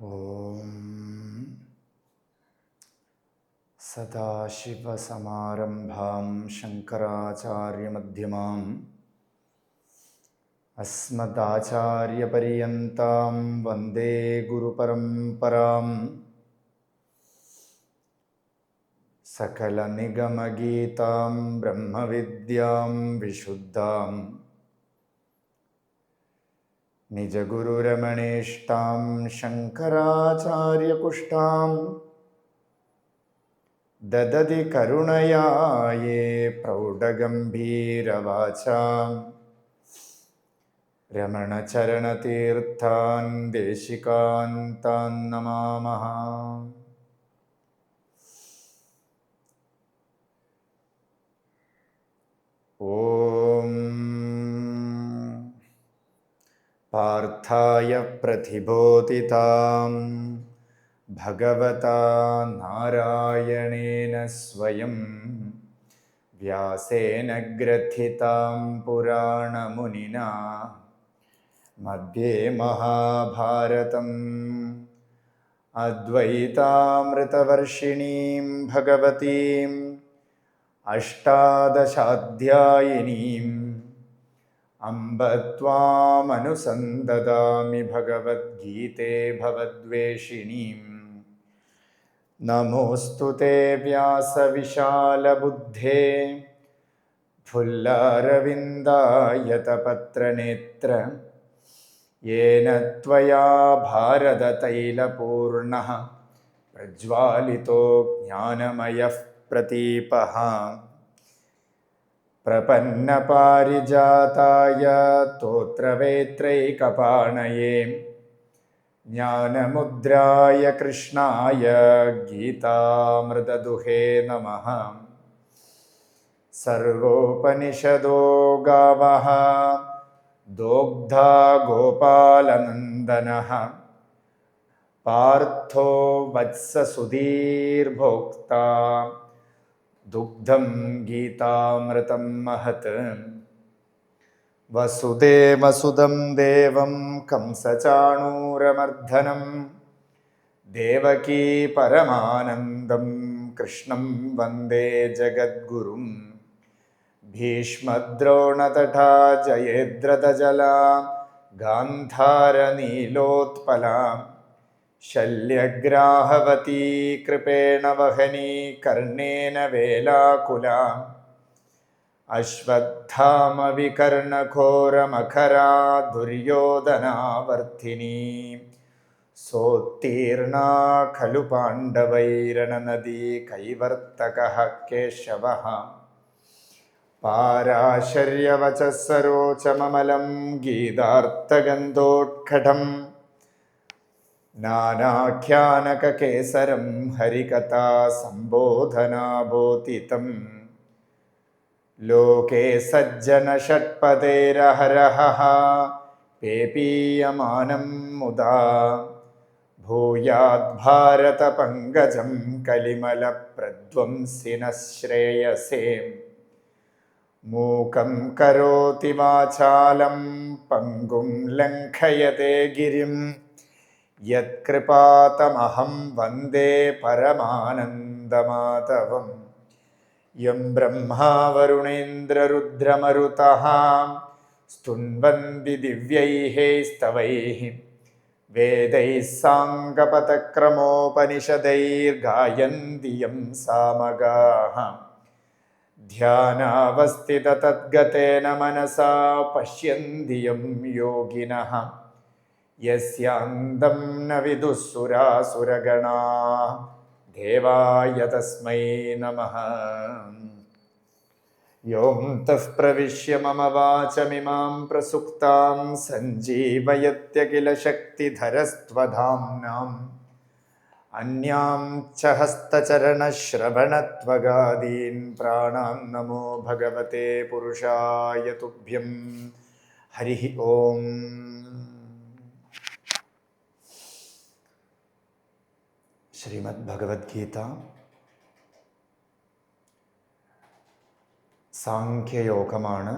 ഓം സദാശിവസമാരംഭാം ശങ്കരാചാര്യമധ്യമാം അസ്മദാചാര്യപര്യന്താം വന്ദേ ഗുരുപരമ്പരാം. സകലനിഗമഗീതാം ബ്രഹ്മവിദ്യാം വിശുദ്ധാം നിജഗുരുരമണേഷ്ടാം ശങ്കരാചാര്യകുഷ്ഠാം ദദതി കരുണയാ യേ പ്രൗഢഗംഭീരവാചാം രമണചരണതീർത്ഥാൻ ദേശികാൻ താൻ നമാമഃ. ഓം പാർത്ഥായ പ്രതിബോധിതാം ഭഗവതാ നാരായണേന സ്വയം വ്യാസേന ഗ്രഥിതാം പുരാണമുനിനാ മധ്യേ മഹാഭാരതം അദ്വൈതാമൃതവർഷിണീം ഭഗവതീം അഷ്ടാദശാധ്യായിനീം അംബ ത്വാമനുസന്തദാമി ഭഗവദ്ഗീതേ ഭവദ്വേഷിണീം. നമോസ്തുതേ വ്യാസവിശാലബുദ്ധേ ഫുല്ലാരവിന്ദായതപത്രനേത്ര യേന ത്വയാ ഭാരതതൈലപൂർണഃ പ്രജ്വാലിതോ ജ്ഞാനമയഃ പ്രദീപഃ. പ്രപന്നപാരിജാതായ സ്തോത്രവേത്രൈകപാണയേ ജ്ഞാനമുദ്രായ കൃഷ്ണായ ഗീതാമൃതദുഹേ നമഃ. സർവോപനിഷദോ ഗാവഃ ദോഗ്ധാ ഗോപാലനന്ദനഃ പാർത്ഥോ വത്സസുധീർഭോക്താ ദുഗ്ധം ഗീതാമൃതം മഹത്. വസുദേവസുതം ദേവം കംസചാണൂരമർദ്ദനം ദേവകീ പരമാനന്ദം കൃഷ്ണം വന്ദേ ജഗദ്ഗുരും. ഭീഷ്മദ്രോണതഥാ ജയേദ്രഥജലാ ഗാന്ധാരനീലോത്പലാ ശല്യഗ്രാഹവതീ കൃപേണ വഹനീ കർണേന വേലാകുലാ അശ്വത്ഥാമവികർണഘോരമഖരാ ദുര്യോധനാവർത്തിനീ സോത്തീർണാ ഖലു പാണ്ഡവൈരണനദീ കൈവർത്തകഃ കേശവഃ. പാരാശര്യവചഃ സരോചമമലം ഗീതാർത്ഥഗന്ധോത്കടം നാനാഖ്യാനകകേസരം ഹരികഥാ സംബോധനാബോധിതം. ലോകേ സജ്ജന ഷട്പദൈരഹരഹഃ പേപീയമാനം മുദാ ഭൂയാദ് ഭാരത പങ്കജം കലിമല പ്രധ്വംസിനഃ ശ്രേയസേ. മൂകം കരോതി വാചാലം പങ്കും ലംഘയതേ ഗിരിം യത്കൃപാതമഹം വന്ദേ പരമാനന്ദമാധവം. യം ബ്രഹ്മാ വരുണേന്ദ്രരുദ്രമരുതഃ സ്തുന്വന്തി ദിവ്യൈഃ സ്തവൈഃ വേദൈഃ സാംഗപദക്രമോപനിഷദൈർഗായന്തി യം സാമഗാഃ. ധ്യാനാവസ്ഥിതതദ്ഗതേന മനസാ പശ്യന്തി യം യോഗിനഃ യസ്യാന്തം ന വിദുഃ സുരാസുരഗണാഃ ദേവായ തസ്മൈ നമഃ. യോऽന്തഃ പ്രവിശ്യ മമ വാചമിമാം പ്രസുപ്താം സഞ്ജീവയത്യഖില ശക്തിധരസ്ത്വധാംനാം അന്യാം ച ഹസ്തചരണശ്രവണത്വഗാദീൻ പ്രാണാൻ നമോ ഭഗവതേ പുരുഷായ തുഭ്യം. ഹരി ഓം. ശ്രീമദ് ഭഗവത്ഗീത സാഖ്യയോഗമാണ്.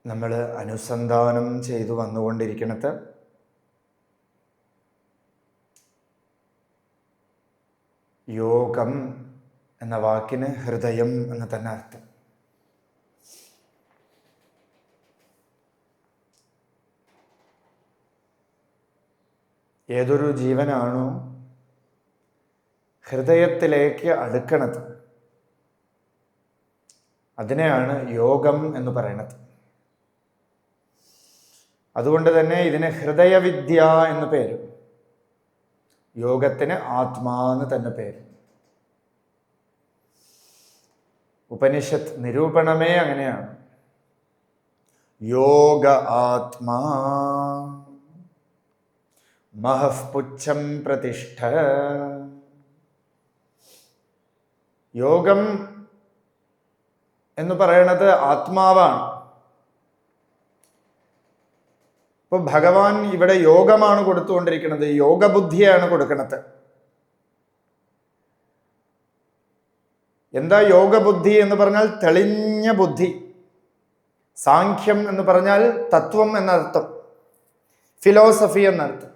നമ്മൾ അനുസന്ധാനം ചെയ്തു വന്നുകൊണ്ടിരിക്കുന്നത് യോഗം എന്ന വാക്കിന് ഹൃദയം എന്ന് തന്നെ അർത്ഥം. ഏതൊരു ജീവനാണോ ഹൃദയത്തിലേക്ക് അടുക്കണത് അതിനെയാണ് യോഗം എന്ന് പറയുന്നത്. അതുകൊണ്ട് തന്നെ ഇതിന് ഹൃദയവിദ്യ എന്ന് പേര്, യോഗത്തിന് ആത്മാ എന്ന് തന്നെ പേര്. ഉപനിഷത്ത് നിരൂപണമേ അങ്ങനെയാണ്. യോഗ ആത്മാ മഹഃപുച്ഛം പ്രതിഷ്ഠ. യോഗം എന്ന് പറയുന്നത് ആത്മാവാണ്. ഇപ്പൊ ഭഗവാൻ ഇവിടെ യോഗമാണ് കൊടുത്തുകൊണ്ടിരിക്കുന്നത്, യോഗബുദ്ധിയാണ് കൊടുക്കുന്നത്. എന്താ യോഗബുദ്ധി എന്ന് പറഞ്ഞാൽ? തെളിഞ്ഞ ബുദ്ധി. സാഖ്യം എന്ന് പറഞ്ഞാൽ തത്വം എന്നർത്ഥം, ഫിലോസഫി എന്നർത്ഥം.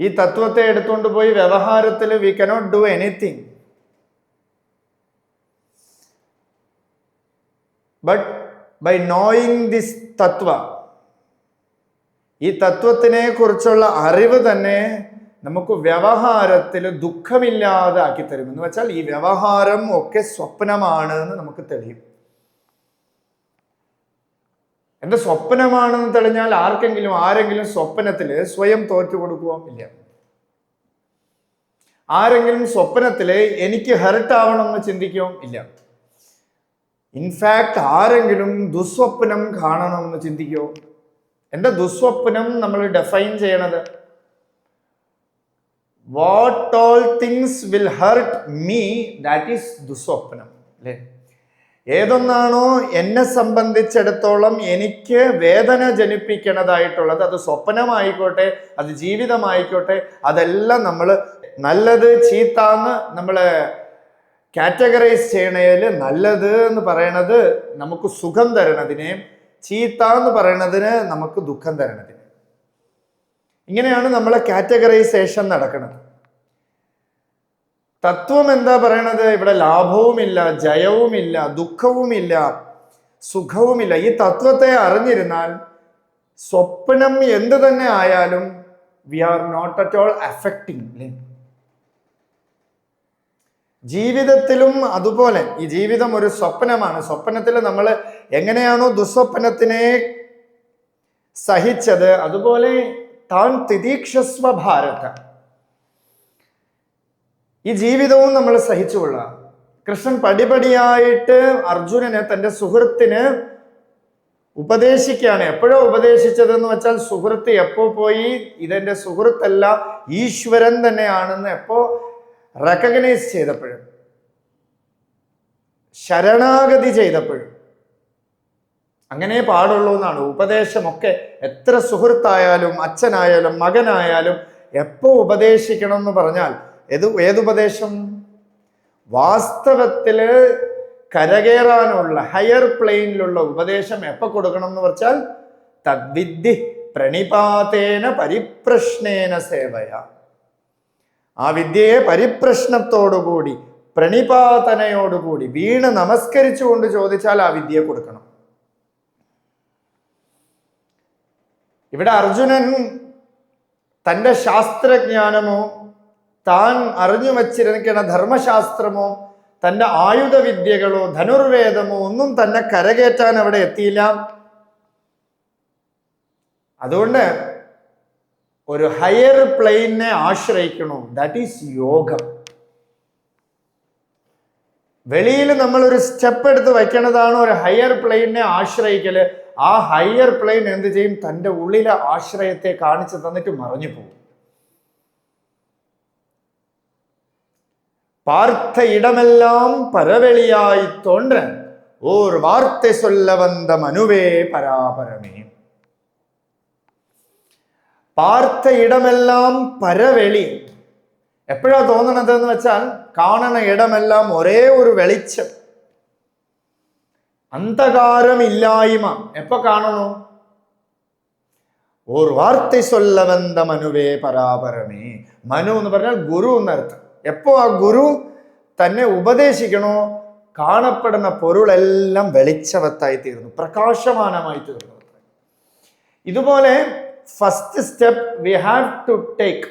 ഈ തത്വത്തെ എടുത്തുകൊണ്ട് പോയി വ്യവഹാരത്തിൽ we cannot do anything. But by knowing this തത്വ, ഈ തത്വത്തിനെ കുറിച്ചുള്ള അറിവ് തന്നെ നമുക്ക് വ്യവഹാരത്തിൽ ദുഃഖമില്ലാതെ ആക്കിത്തരും. എന്ന് വെച്ചാൽ ഈ വ്യവഹാരം ഒക്കെ സ്വപ്നമാണ് എന്ന് നമുക്ക് തെളിയും. എന്റെ സ്വപ്നമാണെന്ന് തെളിഞ്ഞാൽ ആരെങ്കിലും സ്വപ്നത്തിൽ സ്വയം തോറ്റു കൊടുക്കുവോ? ഇല്ല. ആരെങ്കിലും സ്വപ്നത്തിൽ എനിക്ക് ഹെർട്ട് ആവണമെന്ന് ചിന്തിക്കുവോ? ഇല്ല. ഇൻഫാക്ട് ആരെങ്കിലും ദുസ്വപ്നം കാണണമെന്ന് ചിന്തിക്കുവോ? എന്റെ ദുസ്വപ്നം നമ്മൾ ഡിഫൈൻ ചെയ്യണത് what all things will hurt me, that is ദുസ്വപ്നം അല്ലേ? ഏതൊന്നാണോ എന്നെ സംബന്ധിച്ചിടത്തോളം എനിക്ക് വേദന ജനിപ്പിക്കണതായിട്ടുള്ളത്, അത് സ്വപ്നമായിക്കോട്ടെ, അത് ജീവിതമായിക്കോട്ടെ, അതെല്ലാം നമ്മൾ നല്ലത് ചീത്താന്ന് നമ്മൾ കാറ്റഗറൈസ് ചെയ്യണതിൽ നല്ലത് എന്ന് പറയണത് നമുക്ക് സുഖം തരണതിനെ, ചീത്ത എന്ന് പറയണതിന് നമുക്ക് ദുഃഖം തരണതിന്. ഇങ്ങനെയാണ് നമ്മളെ കാറ്റഗറൈസേഷൻ നടക്കുന്നത്. തത്വം എന്താ പറയണത്? ഇവിടെ ലാഭവുമില്ല, ജയവുമില്ല, ദുഃഖവുമില്ല, സുഖവുമില്ല. ഈ തത്വത്തെ അറിഞ്ഞിരുന്നാൽ സ്വപ്നം എന്ത് തന്നെ ആയാലും we are not at all affecting അല്ലേ? ജീവിതത്തിലും അതുപോലെ. ഈ ജീവിതം ഒരു സ്വപ്നമാണ്. സ്വപ്നത്തിൽ നമ്മൾ എങ്ങനെയാണോ ദുസ്വപ്നത്തിനെ സഹിച്ചത്, അതുപോലെ താൻ തിതീക്ഷസ്വ ഭാരത, ഈ ജീവിതവും നമ്മൾ സഹിച്ചുകൊള്ളുക. കൃഷ്ണൻ പടിപടിയായിട്ട് അർജുനന്, തൻ്റെ സുഹൃത്തിന് ഉപദേശിക്കുകയാണ്. എപ്പോഴോ ഉപദേശിച്ചതെന്ന് വെച്ചാൽ സുഹൃത്ത് എപ്പോ പോയി ഇതെന്റെ സുഹൃത്തല്ല, ഈശ്വരൻ തന്നെയാണെന്ന് എപ്പോ റെക്കഗ്നൈസ് ചെയ്തപ്പോഴും, ശരണാഗതി ചെയ്തപ്പോഴും. അങ്ങനെ പാടുള്ളൂ എന്നാണ് ഉപദേശമൊക്കെ. എത്ര സുഹൃത്തായാലും അച്ഛനായാലും മകനായാലും എപ്പോ ഉപദേശിക്കണം എന്ന് പറഞ്ഞാൽ ഏതുപദേശം? വാസ്തവത്തില് കരകയറാനുള്ള ഹയർ പ്ലെയിനിലുള്ള ഉപദേശം എപ്പോ കൊടുക്കണം എന്ന് വെച്ചാൽ തദ്വിദ്ധി പ്രണിപാതേന പരിപ്രശ്നേന സേവയ. ആ വിദ്യയെ പരിപ്രശ്നത്തോടുകൂടി, പ്രണിപാതനയോടുകൂടി വീണ് നമസ്കരിച്ചുകൊണ്ട് ചോദിച്ചാൽ ആ വിദ്യ കൊടുക്കണം. ഇവിടെ അർജുനൻ തൻ്റെ ശാസ്ത്രജ്ഞാനമോ താൻ അറിഞ്ഞു വച്ചിരിക്കുന്ന ധർമ്മശാസ്ത്രമോ തൻ്റെ ആയുധവിദ്യകളോ ധനുർവേദമോ ഒന്നും തന്നെ കരകയറ്റാൻ അവിടെ എത്തിയില്ല. അതുകൊണ്ട് ഒരു ഹയർ പ്ലെയിനെ ആശ്രയിക്കണോ, ദാറ്റ് ഈസ് യോഗം. വെളിയിൽ നമ്മളൊരു സ്റ്റെപ്പ് എടുത്ത് വയ്ക്കണതാണ് ഒരു ഹയർ പ്ലെയിനെ ആശ്രയിക്കല്. ആ ഹയർ പ്ലെയിൻ എന്ത് ചെയ്യും? തൻ്റെ ഉള്ളിലെ ആശ്രയത്തെ കാണിച്ചു തന്നിട്ട് മറഞ്ഞു പോകും. பார்த்த இடமெல்லாம் பரவெளியாய் தோன்ற ஓர் வார்த்தை சொல்ல வந்த மனுவே பராபரமே. பார்த்த இடമെല്ലാം പരവെളി. എപ്പോഴാ തോന്നണത് എന്ന് വെച്ചാൽ കാണണ ഇടമെല്ലാം ഒരേ ഒരു വെളിച്ചം. അന്ധകാരമില്ലായ്മ എപ്പോ കാണണോ? ഒരു വാർത്ത ചൊല്ല വന്ന മനുവേ പരാപരമേ. മനു എന്ന് പറഞ്ഞാൽ ഗുരു എന്നർത്ഥം. എപ്പോ ആ ഗുരു തന്നെ ഉപദേശിക്കണോ, കാണപ്പെടുന്ന പൊരുളെല്ലാം വെളിച്ചവത്തായി തീർന്നു, പ്രകാശമാനമായി തീർന്നു. ഇതുപോലെ first step we have to take.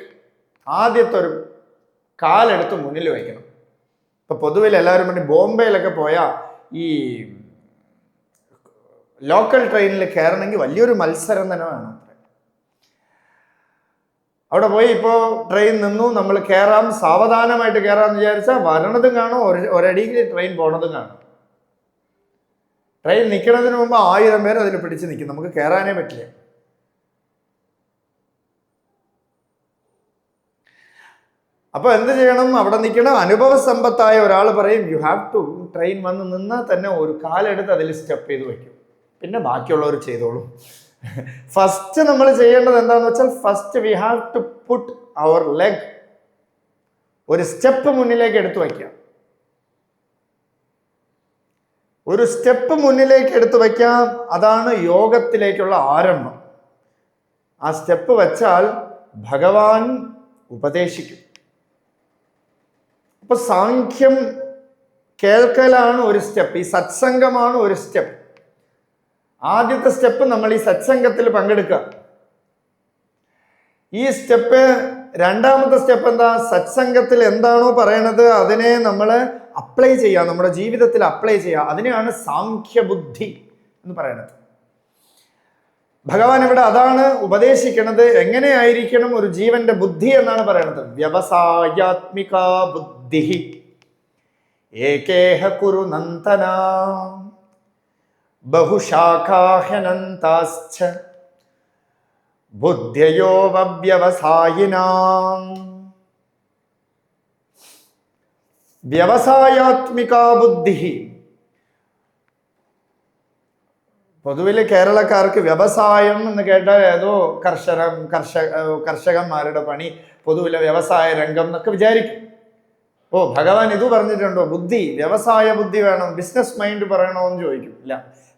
ആദ്യത്തെ ഒരു കാലെടുത്ത് മുന്നിൽ വയ്ക്കണം. ഇപ്പൊ പൊതുവിൽ എല്ലാവരും വേണ്ടി ബോംബെയിലൊക്കെ പോയാൽ ഈ ലോക്കൽ ട്രെയിനിൽ കയറണമെങ്കിൽ വലിയൊരു മത്സരം തന്നെ വേണം. അവിടെ പോയി ഇപ്പോൾ ട്രെയിൻ നിന്നു, നമ്മൾ കയറാം, സാവധാനമായിട്ട് കയറാമെന്ന് വിചാരിച്ചാൽ വരണതും കാണും, ഒരടിയിൽ ട്രെയിൻ പോണതും കാണും. ട്രെയിൻ നിൽക്കുന്നതിന് മുമ്പ് 1000 പേർ അതിൽ പിടിച്ച് നിൽക്കും, നമുക്ക് കയറാനേ പറ്റില്ല. അപ്പൊ എന്ത് ചെയ്യണം? അവിടെ നിൽക്കണം. അനുഭവ സമ്പത്തായ ഒരാൾ പറയും യു ഹാവ് ടു, ട്രെയിൻ വന്ന് നിന്നാൽ തന്നെ ഒരു കാലെടുത്ത് അതിൽ സ്റ്റെപ്പ് ചെയ്ത് വയ്ക്കും, പിന്നെ ബാക്കിയുള്ളവർ ചെയ്തോളും. ഫസ്റ്റ് നമ്മൾ ചെയ്യേണ്ടത് എന്താണെന്ന് വെച്ചാൽ, first we have to put our leg, ഒരു സ്റ്റെപ്പ് മുന്നിലേക്ക് എടുത്തു വയ്ക്കാം. ഒരു സ്റ്റെപ്പ് മുന്നിലേക്ക് എടുത്തു വയ്ക്കാം, അതാണ് യോഗത്തിലേക്കുള്ള ആരംഭം. ആ സ്റ്റെപ്പ് വെച്ചാൽ ഭഗവാൻ ഉപദേശിക്കും. അപ്പൊ സാഖ്യം കേൾക്കലാണ് ഒരു സ്റ്റെപ്പ്, ഈ സത്സംഗമാണ് ഒരു സ്റ്റെപ്പ്. ആദ്യത്തെ സ്റ്റെപ്പ് നമ്മൾ ഈ സത്സംഗത്തിൽ പങ്കെടുക്കുക. ഈ സ്റ്റെപ്പ്, രണ്ടാമത്തെ സ്റ്റെപ്പ് എന്താ? സത്സംഗത്തിൽ എന്താണോ പറയണത് അതിനെ നമ്മൾ അപ്ലൈ ചെയ്യുക, നമ്മുടെ ജീവിതത്തിൽ അപ്ലൈ ചെയ്യുക. അതിനെയാണ് സാഖ്യബുദ്ധി എന്ന് പറയുന്നത്. ഭഗവാൻ ഇവിടെ അതാണ് ഉപദേശിക്കുന്നത്. എങ്ങനെയായിരിക്കണം ഒരു ജീവന്റെ ബുദ്ധി എന്നാണ് പറയുന്നത്. വ്യവസായാത്മിക ബുദ്ധി ഏകേഹ കുരു നന്ദന ബഹുശാഖാഹ്യനന്താശ്ച ബുദ്ധ്യയോ വ്യവസായിനാം. വ്യവസായാത്മിക ബുദ്ധി. പൊതുവിൽ കേരളക്കാർക്ക് വ്യവസായം എന്ന് കേട്ടാൽ ഏതോ കർഷകന്മാരുടെ പണി, പൊതുവിലെ വ്യവസായ രംഗം എന്നൊക്കെ വിചാരിക്കും. ഓ, ഭഗവാൻ ഇത് പറഞ്ഞിട്ടുണ്ടോ? ബുദ്ധി, വ്യവസായ ബുദ്ധി വേണം, ബിസിനസ് മൈൻഡ് പറയണോ എന്ന് ചോദിക്കും. ഇല്ല,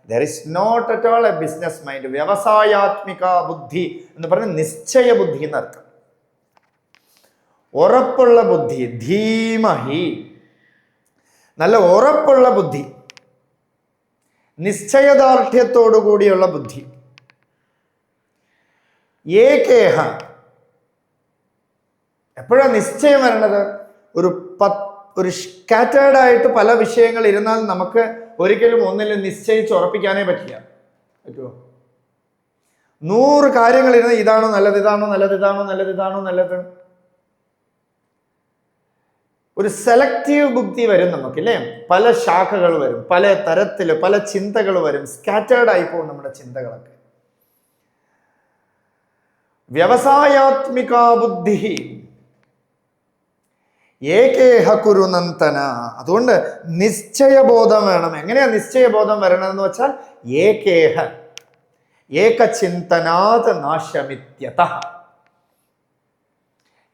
there is not at all a business mind. വ്യവസായാത്മിക ബുദ്ധി എന്ന് പറഞ്ഞാൽ നിശ്ചയ ബുദ്ധി എന്നർത്ഥം. ഉറപ്പുള്ള ബുദ്ധി, ധീമഹി, നല്ല ഉറപ്പുള്ള ബുദ്ധി, നിശ്ചയദാർഢ്യത്തോടു കൂടിയുള്ള ബുദ്ധി. ഏകേഹ, എപ്പോഴാണ് നിശ്ചയം വരണത്? ഒരു സ്കാറ്റേർഡ് ആയിട്ട് പല വിഷയങ്ങൾ ഇരുന്നാൽ നമുക്ക് ഒരിക്കലും ഒന്നിലും നിശ്ചയിച്ച് ഉറപ്പിക്കാനേ പറ്റില്ല. പറ്റുമോ? 100 കാര്യങ്ങൾ ഇരുന്ന് ഇതാണോ നല്ലത്, ഇതാണോ നല്ലത്, ഇതാണോ നല്ലത്, ഇതാണോ നല്ലത്. ഒരു സെലക്റ്റീവ് ബുദ്ധി വരും നമുക്കില്ലേ. പല ശാഖകൾ വരും, പല തരത്തില് പല ചിന്തകൾ വരും, സ്കാറ്റേർഡ് ആയി പോകും നമ്മുടെ ചിന്തകളൊക്കെ. വ്യവസായാത്മിക ബുദ്ധി ഏകേഹ കുരു നന്ദന. അതുകൊണ്ട് നിശ്ചയബോധം വേണം. എങ്ങനെയാ നിശ്ചയബോധം വരണമെന്ന് വെച്ചാൽ, ഏകേഹ, ഏകചിന്തനാത് നാശമിത്യത.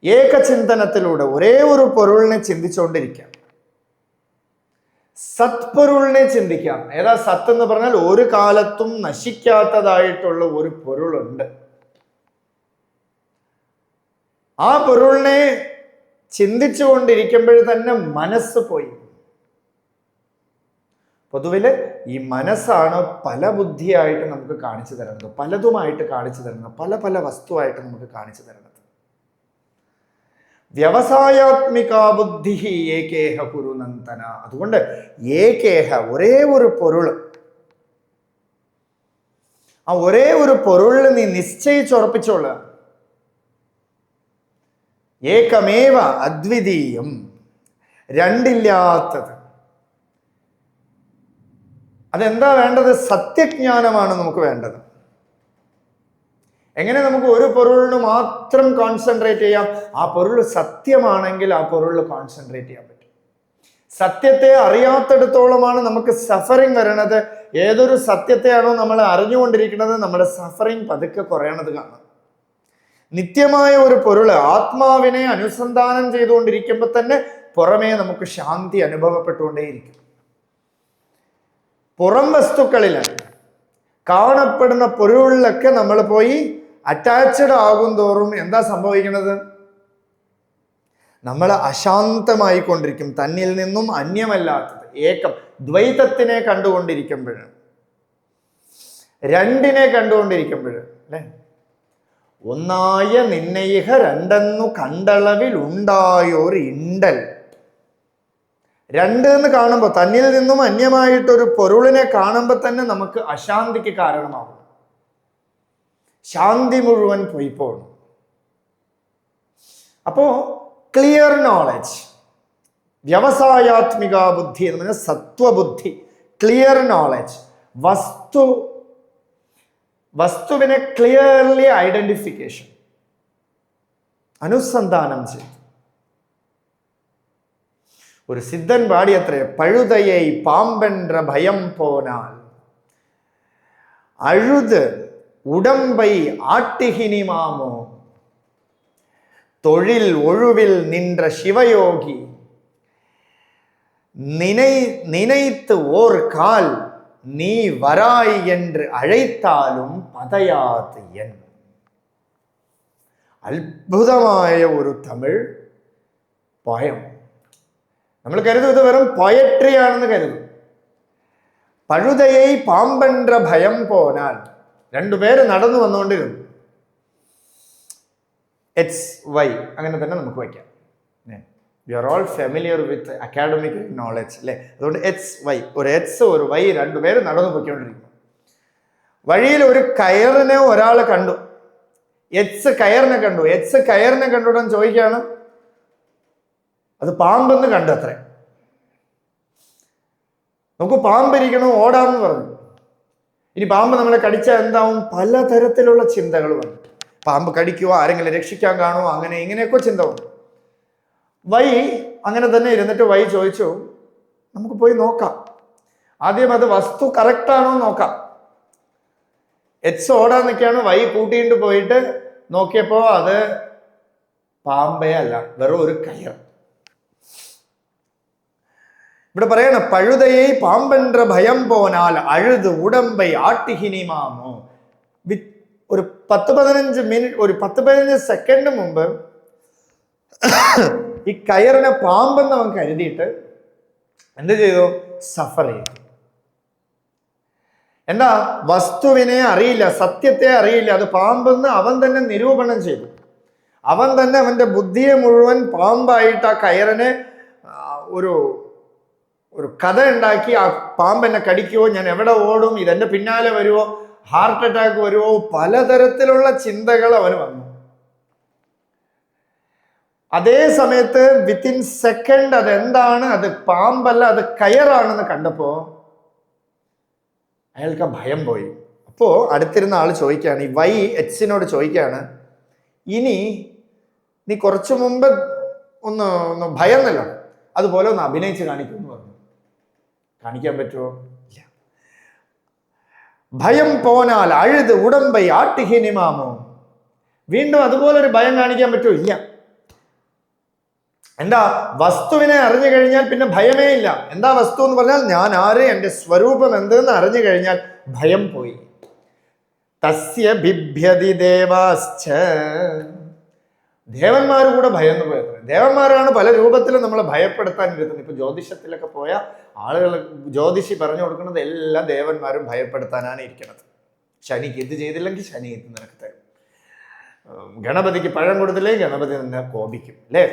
ഏകചിന്തനത്തിലൂടെ ഒരേ ഒരു പൊരുളിനെ ചിന്തിച്ചുകൊണ്ടിരിക്കാം. സത്പൊരുളിനെ ചിന്തിക്കാം. ഏതാ സത്ത് എന്ന് പറഞ്ഞാൽ ഒരു കാലത്തും നശിക്കാത്തതായിട്ടുള്ള ഒരു പൊരുളുണ്ട്. ആ പൊരുളിനെ ചിന്തിച്ചുകൊണ്ടിരിക്കുമ്പോൾ തന്നെ മനസ്സ് പോയി. പൊതുവില് ഈ മനസ്സാണ് പല ബുദ്ധിയായിട്ട് നമുക്ക് കാണിച്ചു തരുന്നത്, പലതുമായിട്ട് കാണിച്ചു തരുന്നത്, പല പല വസ്തുവായിട്ട് നമുക്ക് കാണിച്ചു തരുന്നത്. വ്യവസായാത്മിക ബുദ്ധി ഏകേഹ കുരു നന്ദന. അതുകൊണ്ട് ഏകേഹ, ഒരേ ഒരു പൊരുൾ, ആ ഒരേ ഒരു പൊരുളിൽ നീ നിശ്ചയിച്ചുറപ്പിച്ചോളൂ. ഏകമേവ അദ്വിതീയം, രണ്ടില്ലാത്തത്. അതെന്താ വേണ്ടത്? സത്യജ്ഞാനമാണ് നമുക്ക് വേണ്ടത്. എങ്ങനെ നമുക്ക് ഒരു പൊരുളിന് മാത്രം കോൺസെൻട്രേറ്റ് ചെയ്യാം? ആ പൊരുൾ സത്യമാണെങ്കിൽ ആ പൊരുളിൽ കോൺസെൻട്രേറ്റ് ചെയ്യാൻ പറ്റും. സത്യത്തെ അറിയാത്തിടത്തോളമാണ് നമുക്ക് സഫറിങ് വരണത്. ഏതൊരു സത്യത്തെയാണോ നമ്മൾ അറിഞ്ഞുകൊണ്ടിരിക്കുന്നത്, നമ്മുടെ സഫറിങ് പതുക്കെ കുറയണത് കാണാം. നിത്യമായ ഒരു പൊരുൾ ആത്മാവിനെ അനുസന്ധാനം ചെയ്തുകൊണ്ടിരിക്കുമ്പോൾ തന്നെ പുറമേ നമുക്ക് ശാന്തി അനുഭവപ്പെട്ടുകൊണ്ടേയിരിക്കും. പുറം വസ്തുക്കളിലാണ്, കാണപ്പെടുന്ന പൊരുളിലൊക്കെ നമ്മൾ പോയി അറ്റാച്ച്ഡ് ആകും തോറും എന്താ സംഭവിക്കുന്നത്? നമ്മൾ അശാന്തമായി കൊണ്ടിരിക്കും. തന്നിൽ നിന്നും അന്യമല്ലാത്തത് ഏകം, ദ്വൈതത്തിനെ കണ്ടുകൊണ്ടിരിക്കുമ്പോൾ, രണ്ടിനെ കണ്ടുകൊണ്ടിരിക്കുമ്പോൾ, അല്ലെ? ഒന്നായ നിന്നയിഹ രണ്ടെന്നു കണ്ടളവിൽ ഉണ്ടായൊരു ഇണ്ടൽ. രണ്ട് എന്ന് കാണുമ്പോൾ, തന്നിൽ നിന്നും അന്യമായിട്ടൊരു പൊരുളിനെ കാണുമ്പോൾ തന്നെ നമുക്ക് അശാന്തിക്ക് കാരണമാകും. ശാന്തി മുഴുവൻ പോയി പോകണം. അപ്പോ ക്ലിയർ നോളജ്, വ്യവസായാത്മിക ബുദ്ധി എന്ന് പറഞ്ഞാൽ സത്വബുദ്ധി, ക്ലിയർ നോളജ്, വസ്തുവിനെ ക്ലിയർലി ഐഡന്റിഫിക്കേഷൻ, അനുസന്ധാനം ചെയ്തു. ഒരു സിദ്ധൻ പാടിയത്രേ, പഴുതയെ പാമ്പെன்ற பயம் போனால் அழுது உடம்பை ஆட்டுகினிமாமோ தொழில் ஒழுவில் நின்ற சிவயோகி நினைத்து ஓர் கால் நீ வராய் என்று அழைத்தாலும் பதையாது என். അത്ഭുതമായ ഒരു തമിഴ് പോയം. നമ്മൾ കരുതും ഇത് വെറും പോയട്രി ആണെന്ന് കരുതും. പഴുതയെ പാമ്പെன்ற ഭയം പോനാൽ, രണ്ടുപേര് നടന്നു വന്നുകൊണ്ടിരുന്നു. എക്സ് വൈ അങ്ങനെ തന്നെ നമുക്ക് വയ്ക്കാം. We are all familiar with academic knowledge, അല്ലേ? അതുകൊണ്ട് എക്സ് വൈ, ഒരു എക്സ് ഒരു വൈ, രണ്ടുപേര് നടന്നു പോയിക്കൊണ്ടിരിക്കുന്നു. വഴിയിൽ ഒരു കയറിനെ ഒരാൾ കണ്ടു. എക്സ് കയറിനെ കണ്ടു. എക്സ് കയറിനെ കണ്ടുടൻ ചോദിക്കുകയാണ്, അത് പാമ്പെന്ന് കണ്ടത്രേ. നമുക്ക് പാമ്പിരിക്കണം, ഓടാമെന്ന് പറഞ്ഞു. ഇനി പാമ്പ് നമ്മളെ കടിച്ചാൽ എന്താവും? പലതരത്തിലുള്ള ചിന്തകൾ വന്നു. പാമ്പ് കടിക്കുവോ, ആരെങ്കിലും രക്ഷിക്കാൻ കാണുമോ, അങ്ങനെ ഇങ്ങനെയൊക്കെ ചിന്ത വന്നു. വൈ അങ്ങനെ തന്നെ ഇരുന്നിട്ട് വൈ ചോദിച്ചു, നമുക്ക് പോയി നോക്കാം, ആദ്യം അത് വസ്തു കറക്റ്റാണോ നോക്കാം. എക്സ് ഓടാൻ നിൽക്കുകയാണ്. വൈ കൂട്ടിയിട്ട് പോയിട്ട് നോക്കിയപ്പോ അത് പാമ്പേ അല്ല, വെറും ഒരു കയർ. ഇവിടെ പറയണ, പഴുതയെ പാമ്പെன்ற ഭയം പോനാൽ അഴുത് ഉടമ്പൈ ആട്ടിഹിനിമാമോ. ഒരു 10-15 മിനിറ്റ്, ഒരു 10-15 സെക്കൻഡ് മുമ്പ് ഈ കയറിനെ പാമ്പെന്ന് അവൻ കരുതിയിട്ട് എന്ത് ചെയ്തു? സഫർ ചെയ്തു. എന്താ? വസ്തുവിനെ അറിയില്ല, സത്യത്തെ അറിയില്ല, അത് പാമ്പെന്ന് അവൻ തന്നെ നിരൂപണം ചെയ്തു. അവൻ തന്നെ അവന്റെ ബുദ്ധിയെ മുഴുവൻ പാമ്പായിട്ട് ആ കയറിനെ ഒരു കഥ ഉണ്ടാക്കി, ആ പാമ്പ് എന്നെ കടിക്കുവോ, ഞാൻ എവിടെ ഓടും, ഇതെന്റെ പിന്നാലെ വരുമോ, ഹാർട്ട് അറ്റാക്ക് വരുമോ, പലതരത്തിലുള്ള ചിന്തകൾ അവന് വന്നു. അതേ സമയത്ത് വിത്തിൻ സെക്കൻഡ് അതെന്താണ്, അത് പാമ്പല്ല, അത് കയറാണെന്ന് കണ്ടപ്പോ അയാൾക്ക് ഭയം പോയി. അപ്പോ അടുത്തിരുന്ന ആള് ചോദിക്കുകയാണ്, ഈ വൈ എക്സിനോട് ചോദിക്കുകയാണ്, ഇനി നീ കുറച്ചു മുമ്പ് ഒന്ന് ഭയന്നല്ലോ, അതുപോലെ ഒന്ന് അഭിനയിച്ച് കാണിക്കുമെന്ന് പറഞ്ഞു. കാണിക്കാൻ പറ്റുമോ? ഇല്ല. ഭയം പോനാൽ അഴുത് ഉടമ്പൈ ആട്ടിഹിനിമാമോ. വീണ്ടും അതുപോലെ ഒരു ഭയം കാണിക്കാൻ പറ്റുമോ? ഇല്ല. എന്താ? വസ്തുവിനെ അറിഞ്ഞു കഴിഞ്ഞാൽ പിന്നെ ഭയമേ ഇല്ല. എന്താ വസ്തു എന്ന് പറഞ്ഞാൽ ഞാൻ ആര്, എന്റെ സ്വരൂപം എന്തെന്ന് അറിഞ്ഞു കഴിഞ്ഞാൽ ഭയം പോയി. തസ്യ ബിഭ്യതി ദേവാശ്ച. ദേവന്മാർ കൂടെ ഭയന്നു പോയത്. ദേവന്മാരാണ് പല രൂപത്തിലും നമ്മളെ ഭയപ്പെടുത്താൻ ഇരുത്തുന്നത്. ഇപ്പൊ ജ്യോതിഷത്തിലൊക്കെ പോയ ആളുകൾ, ജ്യോതിഷി പറഞ്ഞു കൊടുക്കുന്നത് എല്ലാ ദേവന്മാരും ഭയപ്പെടുത്താനാണ് ഇരിക്കുന്നത്. ശനിക്ക് ഇത് ചെയ്തില്ലെങ്കിൽ ശനി ഇത് നിനക്ക് തരും. ഗണപതിക്ക് പഴം കൊടുത്തില്ലെങ്കിൽ ഗണപതി നിന്നെ കോപിക്കും, അല്ലേ?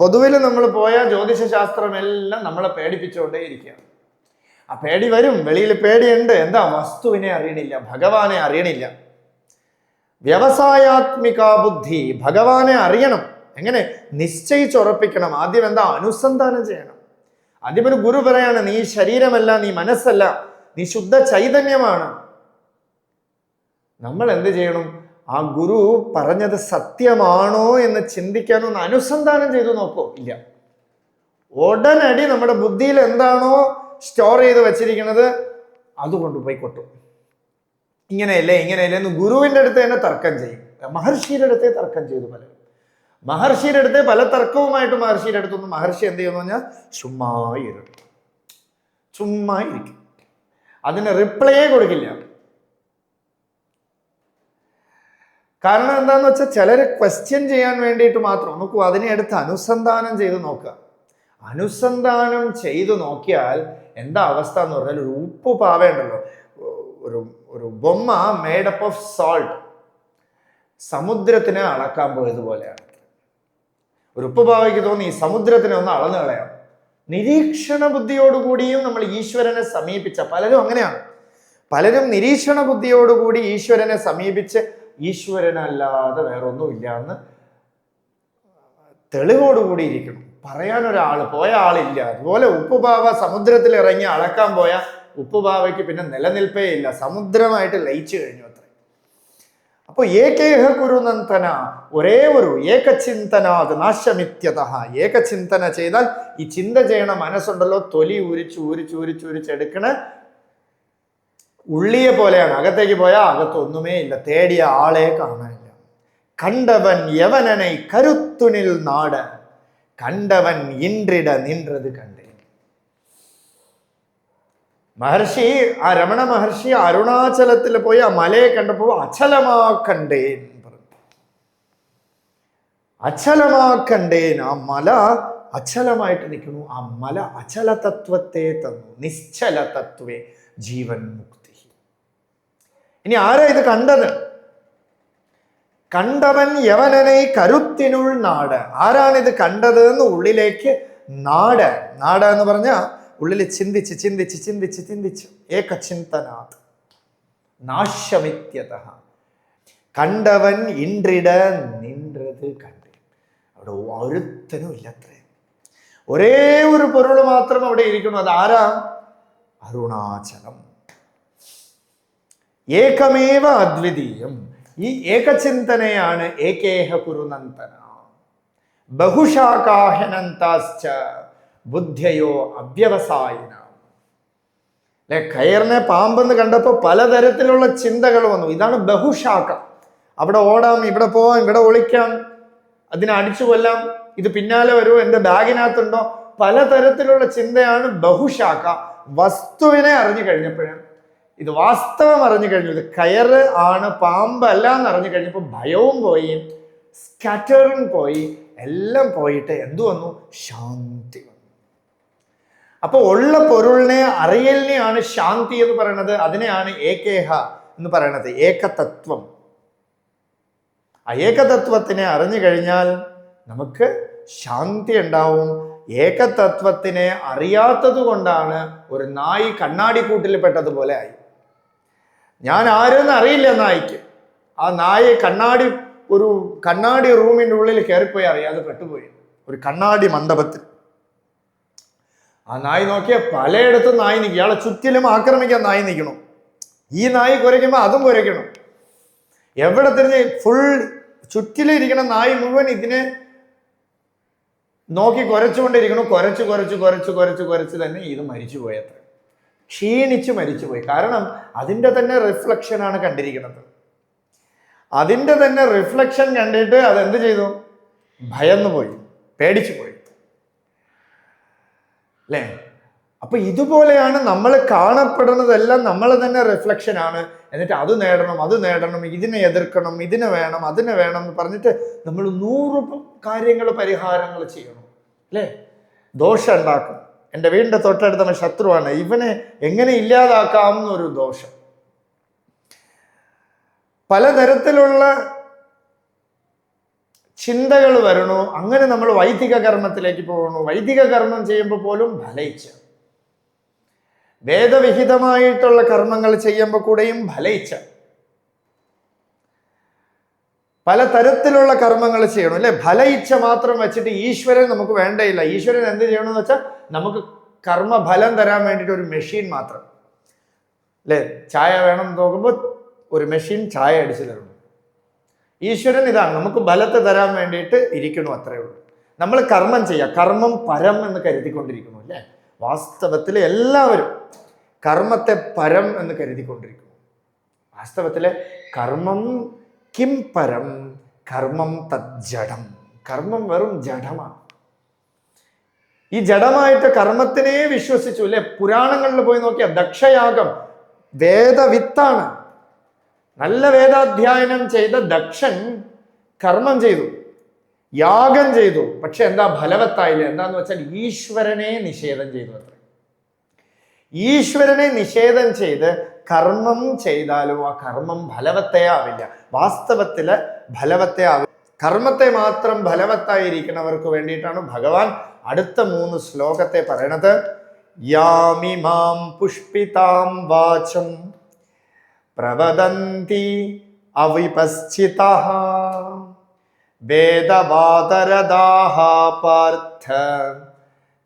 പൊതുവിൽ നമ്മൾ പോയ ജ്യോതിഷ ശാസ്ത്രമെല്ലാം നമ്മളെ പേടിപ്പിച്ചുകൊണ്ടേ ഇരിക്കുകയാണ്. ആ പേടി വരും, വെളിയിൽ പേടിയുണ്ട്. എന്താ? വസ്തുവിനെ അറിയണില്ല, ഭഗവാനെ അറിയണില്ല. വ്യവസായാത്മിക ബുദ്ധി, ഭഗവാനെ അറിയണം. എങ്ങനെ? നിശ്ചയിച്ചുറപ്പിക്കണം. ആദ്യം എന്താ? അനുസന്ധാനം ചെയ്യണം. ആദ്യം ഒരു ഗുരു പറയാണ്, നീ ശരീരമല്ല, നീ മനസ്സല്ല, നീ ശുദ്ധ ചൈതന്യമാണ്. നമ്മൾ എന്ത് ചെയ്യണം? ആ ഗുരു പറഞ്ഞത് സത്യമാണോ എന്ന് ചിന്തിക്കാനൊന്ന് അനുസന്ധാനം ചെയ്തു നോക്കൂ. ഇല്ല. ഉടനടി നമ്മുടെ ബുദ്ധിയിൽ എന്താണോ സ്റ്റോർ ചെയ്ത് വെച്ചിരിക്കുന്നത് അതുകൊണ്ട് പോയി കൊട്ടും. ഇങ്ങനെയല്ലേ എന്ന് ഗുരുവിന്റെ അടുത്ത് തന്നെ തർക്കം ചെയ്യും. മഹർഷിയുടെ അടുത്തേ തർക്കം ചെയ്തു പലരും. മഹർഷിയുടെ അടുത്ത് പല തർക്കവുമായിട്ട് മഹർഷിയുടെ അടുത്തൊന്നും മഹർഷി എന്ത് ചെയ്യുന്നു പറഞ്ഞാൽ ചുമ്മാ ഇരിക്കും. അതിന് റിപ്ലൈയേ കൊടുക്കില്ല. കാരണം എന്താന്ന് വെച്ചാൽ ചിലര് ക്വസ്റ്റ്യൻ ചെയ്യാൻ വേണ്ടിയിട്ട് മാത്രം നോക്കൂ, അതിനെ എടുത്ത് അനുസന്ധാനം ചെയ്ത് നോക്കുക. അനുസന്ധാനം ചെയ്തു നോക്കിയാൽ എന്താ അവസ്ഥ എന്ന് പറഞ്ഞാൽ, ഒരു ഉപ്പ് പാവയുണ്ടല്ലോ, ഒരു ബൊമ്മ മേഡപ്പ് ഓഫ് സോൾട്ട് സമുദ്രത്തിനെ അളക്കാൻ പോയതുപോലെയാണ്. ഒരു ഉപ്പ് പാവയ്ക്ക് തോന്നി ഈ സമുദ്രത്തിനെ ഒന്ന് അളന്നു കളയാം. നിരീക്ഷണ ബുദ്ധിയോടുകൂടിയും നമ്മൾ ഈശ്വരനെ സമീപിച്ച പലരും അങ്ങനെയാണ്. പലരും നിരീക്ഷണ ബുദ്ധിയോടുകൂടി ഈശ്വരനെ സമീപിച്ച് ഈശ്വരനല്ലാതെ വേറൊന്നുമില്ല എന്ന് തെളിവോടുകൂടി ഇരിക്കണം. പറയാൻ ഒരാൾ പോയ ആളില്ല. അതുപോലെ ഉപ്പുപാവ സമുദ്രത്തിൽ ഇറങ്ങി അളക്കാൻ പോയ ഉപ്പുപാവയ്ക്ക് പിന്നെ നിലനിൽപ്പേ ഇല്ല, സമുദ്രമായിട്ട് ലയിച്ചു കഴിഞ്ഞു അത്ര. അപ്പൊ ഏകേഹ കുരുനന്തന, ഒരേ ഒരു ഏകചിന്തനാത് നാശമിത്യത. ഏകചിന്തന ചെയ്താൽ, ഈ ചിന്ത ചെയ്യണ മനസ്സുണ്ടല്ലോ, തൊലി ഉരിച്ചെടുക്കണ ഉള്ളിയെ പോലെയാണ്. അകത്തേക്ക് പോയാൽ അകത്തൊന്നുമേ ഇല്ല, തേടിയ ആളെ കാണാനില്ല. കണ്ടവൻ യവനനെ കരുത്തുനിൽ നാട്, കണ്ടവൻ ഇൻറിട നിன்றது കണ്ടേ. മഹർഷി, ആ രമണ മഹർഷി അരുണാചലത്തിൽ പോയി ആ മലയെ കണ്ടപ്പോ അചലമാ കണ്ടേൻ പറഞ്ഞു. അചലമാ കണ്ടേൻ, ആ മല അചലമായിട്ട് നിൽക്കുന്നു. ആ മല അചല തത്വത്തെ തന്നു. നിശ്ചല തത്വേ ജീവൻ മുക്തി. ഇനി ആരാ ഇത് കണ്ടത്? കണ്ടവൻ യവനനെ കരുത്തിനുൾ നാട്. ആരാണിത് കണ്ടത് എന്ന് ഉള്ളിലേക്ക് നാട് എന്ന് പറഞ്ഞ ഉള്ളിൽ ചിന്തിച്ച് ഏകചിന്തനാത് നാശമിത്യത. കണ്ടവൻ ഇൻറിട നിன்றது കണ്ടേ. അവിടെ ഒരുത്തനും ഇല്ലത്രേ. ഒരേ ഒരു പൊരുൾ മാത്രം അവിടെ ഇരിക്കുന്നു. അത് ആരാ? അരുണാചലം. ഏകമേവ അദ്വിതീയം. ഈ ഏകചിന്തനയാണ് ഏകേഹ കുരുനന്തന. ബഹുശാഖാഹ്യനന്താശ്ച ബുദ്ധ്യയോ അവ്യവസായിന. അല്ലെ, കയറിനെ പാമ്പെന്ന് കണ്ടപ്പോൾ പലതരത്തിലുള്ള ചിന്തകൾ വന്നു. ഇതാണ് ബഹുശാഖ. അവിടെ ഓടാം, ഇവിടെ പോവാം, ഇവിടെ ഒളിക്കാം, അതിനെ അടിച്ചു കൊല്ലാം, ഇത് പിന്നാലെ വരുമോ, എൻ്റെ ബാഗിനകത്തുണ്ടോ, പലതരത്തിലുള്ള ചിന്തയാണ് ബഹുശാഖ. വസ്തുവിനെ അറിഞ്ഞു കഴിഞ്ഞപ്പോഴാണ്, ഇത് വാസ്തവം അറിഞ്ഞു കഴിഞ്ഞു, ഇത് കയറ് ആണ്, പാമ്പല്ല എന്ന് അറിഞ്ഞു കഴിഞ്ഞപ്പോൾ ഭയവും പോയി, സ്കാറ്ററിങ് പോയി, എല്ലാം പോയിട്ട് എന്തു വന്നു? ശാന്തി വന്നു. അപ്പൊ ഉള്ള പൊരുളിനെ അറിയലിനെയാണ് ശാന്തി എന്ന് പറയുന്നത്. അതിനെയാണ് ഏകേഹ എന്ന് പറയുന്നത്, ഏകതത്വം. ആ ഏകതത്വത്തിനെ അറിഞ്ഞു കഴിഞ്ഞാൽ നമുക്ക് ശാന്തി ഉണ്ടാവും. ഏകതത്വത്തിനെ അറിയാത്തത് കൊണ്ടാണ് ഒരു നായി കണ്ണാടിക്കൂട്ടിൽ പെട്ടതുപോലെ ആയി. ഞാൻ ആരെന്ന് അറിയില്ല നായിക്ക്. ആ നായ ഒരു കണ്ണാടി റൂമിൻ്റെ ഉള്ളിൽ കയറിപ്പോയി, അറിയാതെ പെട്ടുപോയി, ഒരു കണ്ണാടി മണ്ഡപത്തിൽ. ആ നായി നോക്കിയ പലയിടത്തും നായി നിൽക്കും. ഇയാളെ ചുറ്റിലും ആക്രമിക്കാൻ നായി നിൽക്കണം. ഈ നായി കുരയ്ക്കുമ്പോൾ അതും കുരയ്ക്കണം. എവിടെ തിരിഞ്ഞ് ഫുൾ ചുറ്റിലിരിക്കണ നായി മുഴുവൻ ഇതിനെ നോക്കി കുരച്ചുകൊണ്ടിരിക്കണം. കുരച്ച് തന്നെ ഇത് മരിച്ചുപോയത്ര, ക്ഷീണിച്ച് മരിച്ചുപോയി. കാരണം അതിൻ്റെ തന്നെ റിഫ്ലക്ഷനാണ് കണ്ടിരിക്കുന്നത്. അതിൻ്റെ തന്നെ റിഫ്ലക്ഷൻ കണ്ടിട്ട് അതെന്ത് ചെയ്തു? ഭയന്നു പോയി, പേടിച്ചു പോയി, അല്ലേ? അപ്പൊ ഇതുപോലെയാണ് നമ്മൾ കാണപ്പെടുന്നതെല്ലാം നമ്മൾ തന്നെ റിഫ്ലക്ഷൻ ആണ്. എന്നിട്ട് അത് നേടണം, ഇതിനെ എതിർക്കണം, ഇതിനെ വേണം, അതിനെ വേണം എന്ന് പറഞ്ഞിട്ട് നമ്മൾ 100 കാര്യങ്ങൾ, പരിഹാരങ്ങൾ ചെയ്യണം, അല്ലേ? ദോഷം ഉണ്ടാക്കും. എൻ്റെ വീടിൻ്റെ തൊട്ടടുത്തവൻ ശത്രുവാണ്, ഇവനെ എങ്ങനെ ഇല്ലാതാക്കാം എന്നൊരു ദോഷം. പലതരത്തിലുള്ള ചിന്തകൾ വരണു. അങ്ങനെ നമ്മൾ വൈദിക കർമ്മത്തിലേക്ക് പോകണു. വൈദിക കർമ്മം ചെയ്യുമ്പോൾ പോലും ഫലയിച്ച, വേദവിഹിതമായിട്ടുള്ള കർമ്മങ്ങൾ ചെയ്യുമ്പോൾ കൂടെയും ഫലയിച്ച, പലതരത്തിലുള്ള കർമ്മങ്ങൾ ചെയ്യണം, അല്ലെ? ഫലയിച്ച മാത്രം വെച്ചിട്ട് ഈശ്വരൻ നമുക്ക് വേണ്ടയില്ല. ഈശ്വരൻ എന്ത് ചെയ്യണമെന്ന് വെച്ചാൽ നമുക്ക് കർമ്മഫലം തരാൻ വേണ്ടിയിട്ട് ഒരു മെഷീൻ മാത്രം, അല്ലെ? ചായ വേണം നോക്കുമ്പോൾ ഒരു മെഷീൻ ചായ അടിച്ചു തരണം. ഈശ്വരൻ ഇതാണ്, നമുക്ക് ബലത്തെ തരാൻ വേണ്ടിയിട്ട് ഇരിക്കണു, അത്രയേ ഉള്ളൂ. നമ്മൾ കർമ്മം ചെയ്യുക, കർമ്മം പരം എന്ന് കരുതിക്കൊണ്ടിരിക്കുന്നു, അല്ലേ? വാസ്തവത്തിൽ എല്ലാവരും കർമ്മത്തെ പരം എന്ന് കരുതിക്കൊണ്ടിരിക്കുന്നു. വാസ്തവത്തിലെ കർമ്മം കിം പരം, കർമ്മം തജ്ജഡം. കർമ്മം വെറും ജഡമാണ്. ഈ ജഡമായിട്ട് കർമ്മത്തിനെ വിശ്വസിച്ചു, അല്ലെ? പുരാണങ്ങളിൽ പോയി നോക്കിയാൽ ദക്ഷയാഗം വേദവിത്താണ്. നല്ല വേദാധ്യയനം ചെയ്ത ദക്ഷൻ കർമ്മം ചെയ്തു, യാഗം ചെയ്തു. പക്ഷെ എന്താ ഫലവത്തായില്ല? എന്താന്ന് വെച്ചാൽ ഈശ്വരനെ നിഷേധം ചെയ്തു അത്ര. ഈശ്വരനെ നിഷേധം ചെയ്ത് കർമ്മം ചെയ്താലോ ആ കർമ്മം ഫലവത്തേ ആവില്ല. വാസ്തവത്തില് ഫലവത്തേ ആവില്ല. കർമ്മത്തെ മാത്രം ഫലവത്തായിരിക്കുന്നവർക്ക് വേണ്ടിയിട്ടാണ് ഭഗവാൻ അടുത്ത 3 ശ്ലോകത്തെ പറയണത്. യാമിമാം പുഷ്പിതാം വാചം പ്രവദന്തി അവിപശ്ചിതഃ വേദവാദരദാഃ പാർത്ഥ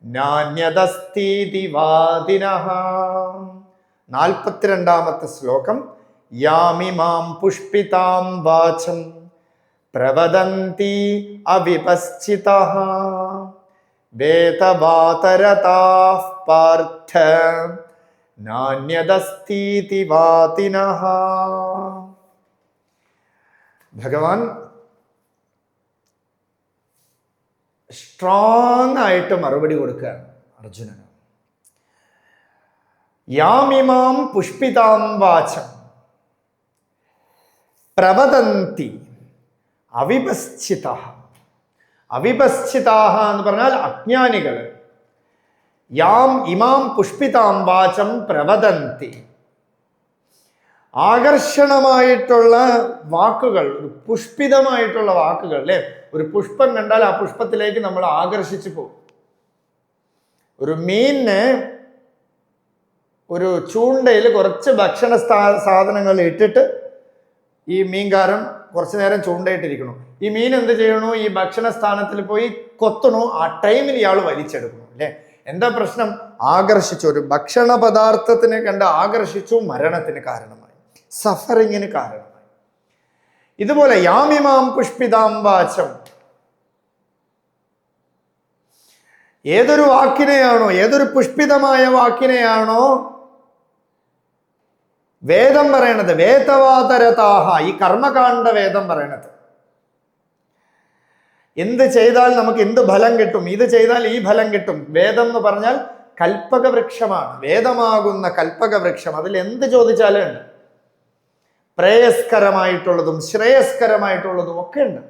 നാന്യദസ്തീതി വാദിനഃ. 42ാമത്തെ ശ്ലോകം. യാമിമാം പുഷ്പിതാം വാചം പ്രവദന്തി അവിപശ്ചിതഃ വേദവാദരദാഃ പാർത്ഥ നാന്യദസ്തീതി വാദിനഃ. ഭഗവാൻ സ്ട്രോങ് ആയിട്ട് മറുപടി കൊടുക്കുകയാണ് അർജുനന്. യാമിമാം പുഷ്പിതാം വാചം പ്രവദന്തി അവിപശ്ചിതഃ. അവിപശ്ചിതാഹ എന്ന് പറഞ്ഞാൽ അജ്ഞാനികൾ. യാം ഇമാം പുഷ്പിതാം വാചം പ്രവദന്തി. ആകർഷണമായിട്ടുള്ള വാക്കുകൾ, ഒരു പുഷ്പിതമായിട്ടുള്ള വാക്കുകൾ അല്ലെ. ഒരു പുഷ്പം കണ്ടാൽ ആ പുഷ്പത്തിലേക്ക് നമ്മൾ ആകർഷിച്ചു പോകും. ഒരു മീനിന് ഒരു ചൂണ്ടയിൽ കുറച്ച് ഭക്ഷണ സാധനങ്ങൾ ഇട്ടിട്ട് ഈ മീൻകാരൻ കുറച്ചു നേരം ചൂണ്ടയിട്ടിരിക്കണു. ഈ മീൻ എന്ത് ചെയ്യണു? ഈ ഭക്ഷണ സ്ഥാനത്തിൽ പോയി കൊത്തണു. ആ ടൈമിൽ ഇയാൾ വലിച്ചെടുക്കണു അല്ലെ. എന്താ പ്രശ്നം? ആകർഷിച്ചു. ഒരു ഭക്ഷണ പദാർത്ഥത്തിനെ കണ്ട് ആകർഷിച്ചു, മരണത്തിന് കാരണമായി, സഫറിങ്ങിന് കാരണമായി. ഇതുപോലെ യാമിമാം പുഷ്പിതാം വാചം, ഏതൊരു വാക്കിനെയാണോ, ഏതൊരു പുഷ്പിതമായ വാക്കിനെയാണോ വേദം പറയണത്, വേദവാദരതാഹ, ഈ കർമ്മകാണ്ഡ വേദം പറയണത്, എന്ത് ചെയ്താൽ നമുക്ക് എന്ത് ഫലം കിട്ടും, ഇത് ചെയ്താൽ ഈ ഫലം കിട്ടും. വേദം എന്ന് പറഞ്ഞാൽ കൽപ്പക വൃക്ഷമാണ്. വേദമാകുന്ന കൽപ്പക വൃക്ഷം, അതിൽ എന്ത് ചോദിച്ചാലും ഉണ്ട്. പ്രേയസ്കരമായിട്ടുള്ളതും ശ്രേയസ്കരമായിട്ടുള്ളതും ഒക്കെ ഉണ്ട്.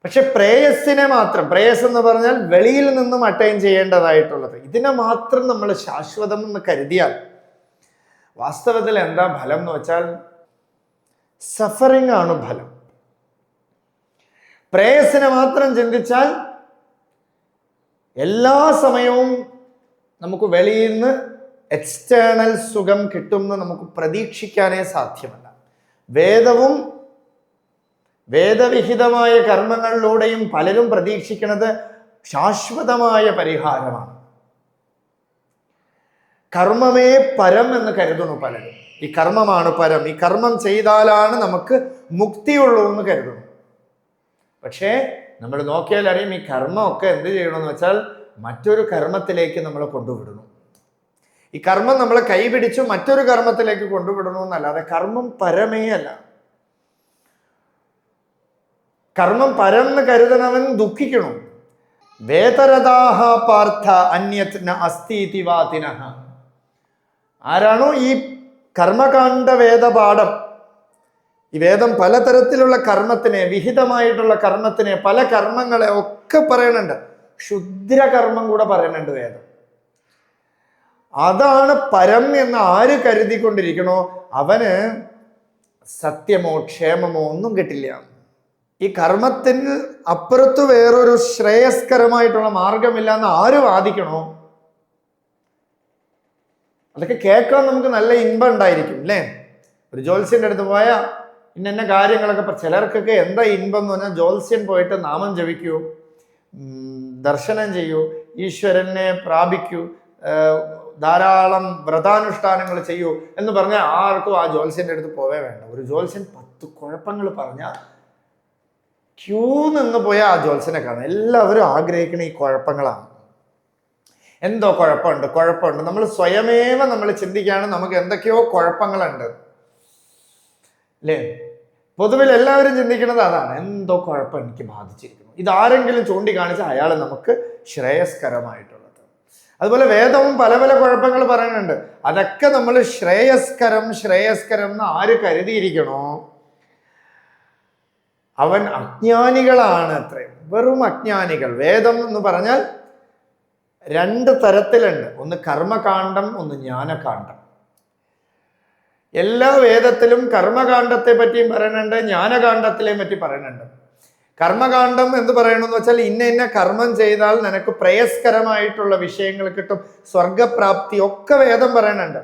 പക്ഷെ പ്രേയസ്സിനെ മാത്രം, പ്രേയസ് എന്ന് പറഞ്ഞാൽ വെളിയിൽ നിന്നും അറ്റൈൻ ചെയ്യേണ്ടതായിട്ടുള്ളത്, ഇതിനെ മാത്രം നമ്മൾ ശാശ്വതം എന്ന് കരുതിയാൽ വാസ്തവത്തിൽ എന്താ ഫലം എന്ന് വെച്ചാൽ സഫറിങ് ആണ് ഫലം. പ്രേയസിനെ മാത്രം ചിന്തിച്ചാൽ എല്ലാ സമയവും നമുക്ക് വെളിയിൽ നിന്ന് എക്സ്റ്റേണൽ സുഖം കിട്ടുമെന്ന് നമുക്ക് പ്രതീക്ഷിക്കാനേ സാധ്യമല്ല. വേദവും വേദവിഹിതമായ കർമ്മങ്ങളിലൂടെയും പലരും പ്രതീക്ഷിക്കുന്നത് ശാശ്വതമായ പരിഹാരമാണ്. കർമ്മമേ പരം എന്ന് കരുതുന്നു പലരും. ഈ കർമ്മമാണ് പരം, ഈ കർമ്മം ചെയ്താലാണ് നമുക്ക് മുക്തിയുള്ളൂ എന്ന് കരുതുന്നു. പക്ഷേ നമ്മൾ നോക്കിയാൽ അറിയാം, ഈ കർമ്മമൊക്കെ എന്ത് ചെയ്യണമെന്ന് വെച്ചാൽ മറ്റൊരു കർമ്മത്തിലേക്ക് നമ്മൾ കൊണ്ടുവിടുന്നു. ഈ കർമ്മം നമ്മളെ കൈപിടിച്ചു മറ്റൊരു കർമ്മത്തിലേക്ക് കൊണ്ടുവിടണു എന്നല്ലാതെ കർമ്മം പരമേ അല്ല. കർമ്മം പരം എന്ന് കരുതണവൻ ദുഃഖിക്കണം. വേതരദാഹ പാർത്ഥ അന്യത് ന അസ്തീതി വാദിനഃ. ആരാണോ ഈ കർമ്മകാണ്ഡ വേദപാഠം, ഈ വേദം പലതരത്തിലുള്ള കർമ്മത്തിനെ, വിഹിതമായിട്ടുള്ള കർമ്മത്തിനെ, പല കർമ്മങ്ങളെ ഒക്കെ പറയുന്നുണ്ട്. ക്ഷുദ്ര കർമ്മം കൂടെ പറയുന്നുണ്ട് വേദം. അതാണ് പരം എന്ന് ആര് കരുതിക്കൊണ്ടിരിക്കണോ അവന് സത്യമോ ക്ഷേമമോ ഒന്നും കിട്ടില്ല. ഈ കർമ്മത്തിന് അപ്പുറത്ത് വേറൊരു ശ്രേയസ്കരമായിട്ടുള്ള മാർഗമില്ല എന്ന് ആര് വാദിക്കണോ അതൊക്കെ കേൾക്കാൻ നമുക്ക് നല്ല ഇമ്പം ഉണ്ടായിരിക്കും അല്ലേ. ഒരു ജ്യോത്സ്യന്റെ അടുത്ത് പോയാൽ ഇന്ന കാര്യങ്ങളൊക്കെ, ചിലർക്കൊക്കെ എന്താ ഇൻപം എന്ന് പറഞ്ഞാൽ ജ്യോത്സ്യൻ പോയിട്ട് നാമം ജപിക്കൂ, ദർശനം ചെയ്യൂ, ഈശ്വരനെ പ്രാപിക്കൂ, ധാരാളം വ്രതാനുഷ്ഠാനങ്ങൾ ചെയ്യൂ എന്ന് പറഞ്ഞാൽ ആർക്കും ആ ജ്യോത്സ്യന്റെ അടുത്ത് പോവേ വേണ്ട. ഒരു ജ്യോത്സ്യൻ 10 കുഴപ്പങ്ങൾ പറഞ്ഞാൽ ക്യൂ നിന്ന് പോയാൽ ആ ജ്യോത്സ്യനെ കാണാം. എല്ലാവരും ആഗ്രഹിക്കുന്ന ഈ കുഴപ്പങ്ങളാണ്. എന്തോ കുഴപ്പമുണ്ട്. നമ്മൾ സ്വയമേവ നമ്മൾ ചിന്തിക്കുകയാണ് നമുക്ക് എന്തൊക്കെയോ കുഴപ്പങ്ങളുണ്ട് അല്ലേ. പൊതുവിൽ എല്ലാവരും ചിന്തിക്കുന്നത് അതാണ്, എന്തോ കുഴപ്പം എനിക്ക് ബാധിച്ചിരിക്കുന്നു. ഇതാരെങ്കിലും ചൂണ്ടിക്കാണിച്ചാൽ അയാൾ നമുക്ക് ശ്രേയസ്കരമായിട്ടുള്ളത്. അതുപോലെ വേദവും പല പല കുഴപ്പങ്ങൾ പറയുന്നുണ്ട്. അതൊക്കെ നമ്മൾ ശ്രേയസ്കരം എന്ന് ആര് കരുതിയിരിക്കണോ അവൻ അജ്ഞാനികളാണ്. അത്രയും വെറും അജ്ഞാനികൾ. വേദം എന്ന് പറഞ്ഞാൽ 2 തരത്തിലുണ്ട്. ഒന്ന് കർമ്മകാന്ഡം, ഒന്ന് ജ്ഞാനകാന്ഡം. എല്ലാ വേദത്തിലും കർമ്മകാന്ഡത്തെ പറ്റിയും പറയുന്നുണ്ട്, ജ്ഞാനകാന്ഡത്തിലെ പറ്റി പറയുന്നുണ്ട്. കർമ്മകാന്ഡം എന്ന് പറയണമെന്ന് വെച്ചാൽ ഇന്ന കർമ്മം ചെയ്താൽ നിനക്ക് പ്രേയസ്കരമായിട്ടുള്ള വിഷയങ്ങൾ കിട്ടും, സ്വർഗപ്രാപ്തി ഒക്കെ വേദം പറയുന്നുണ്ട്.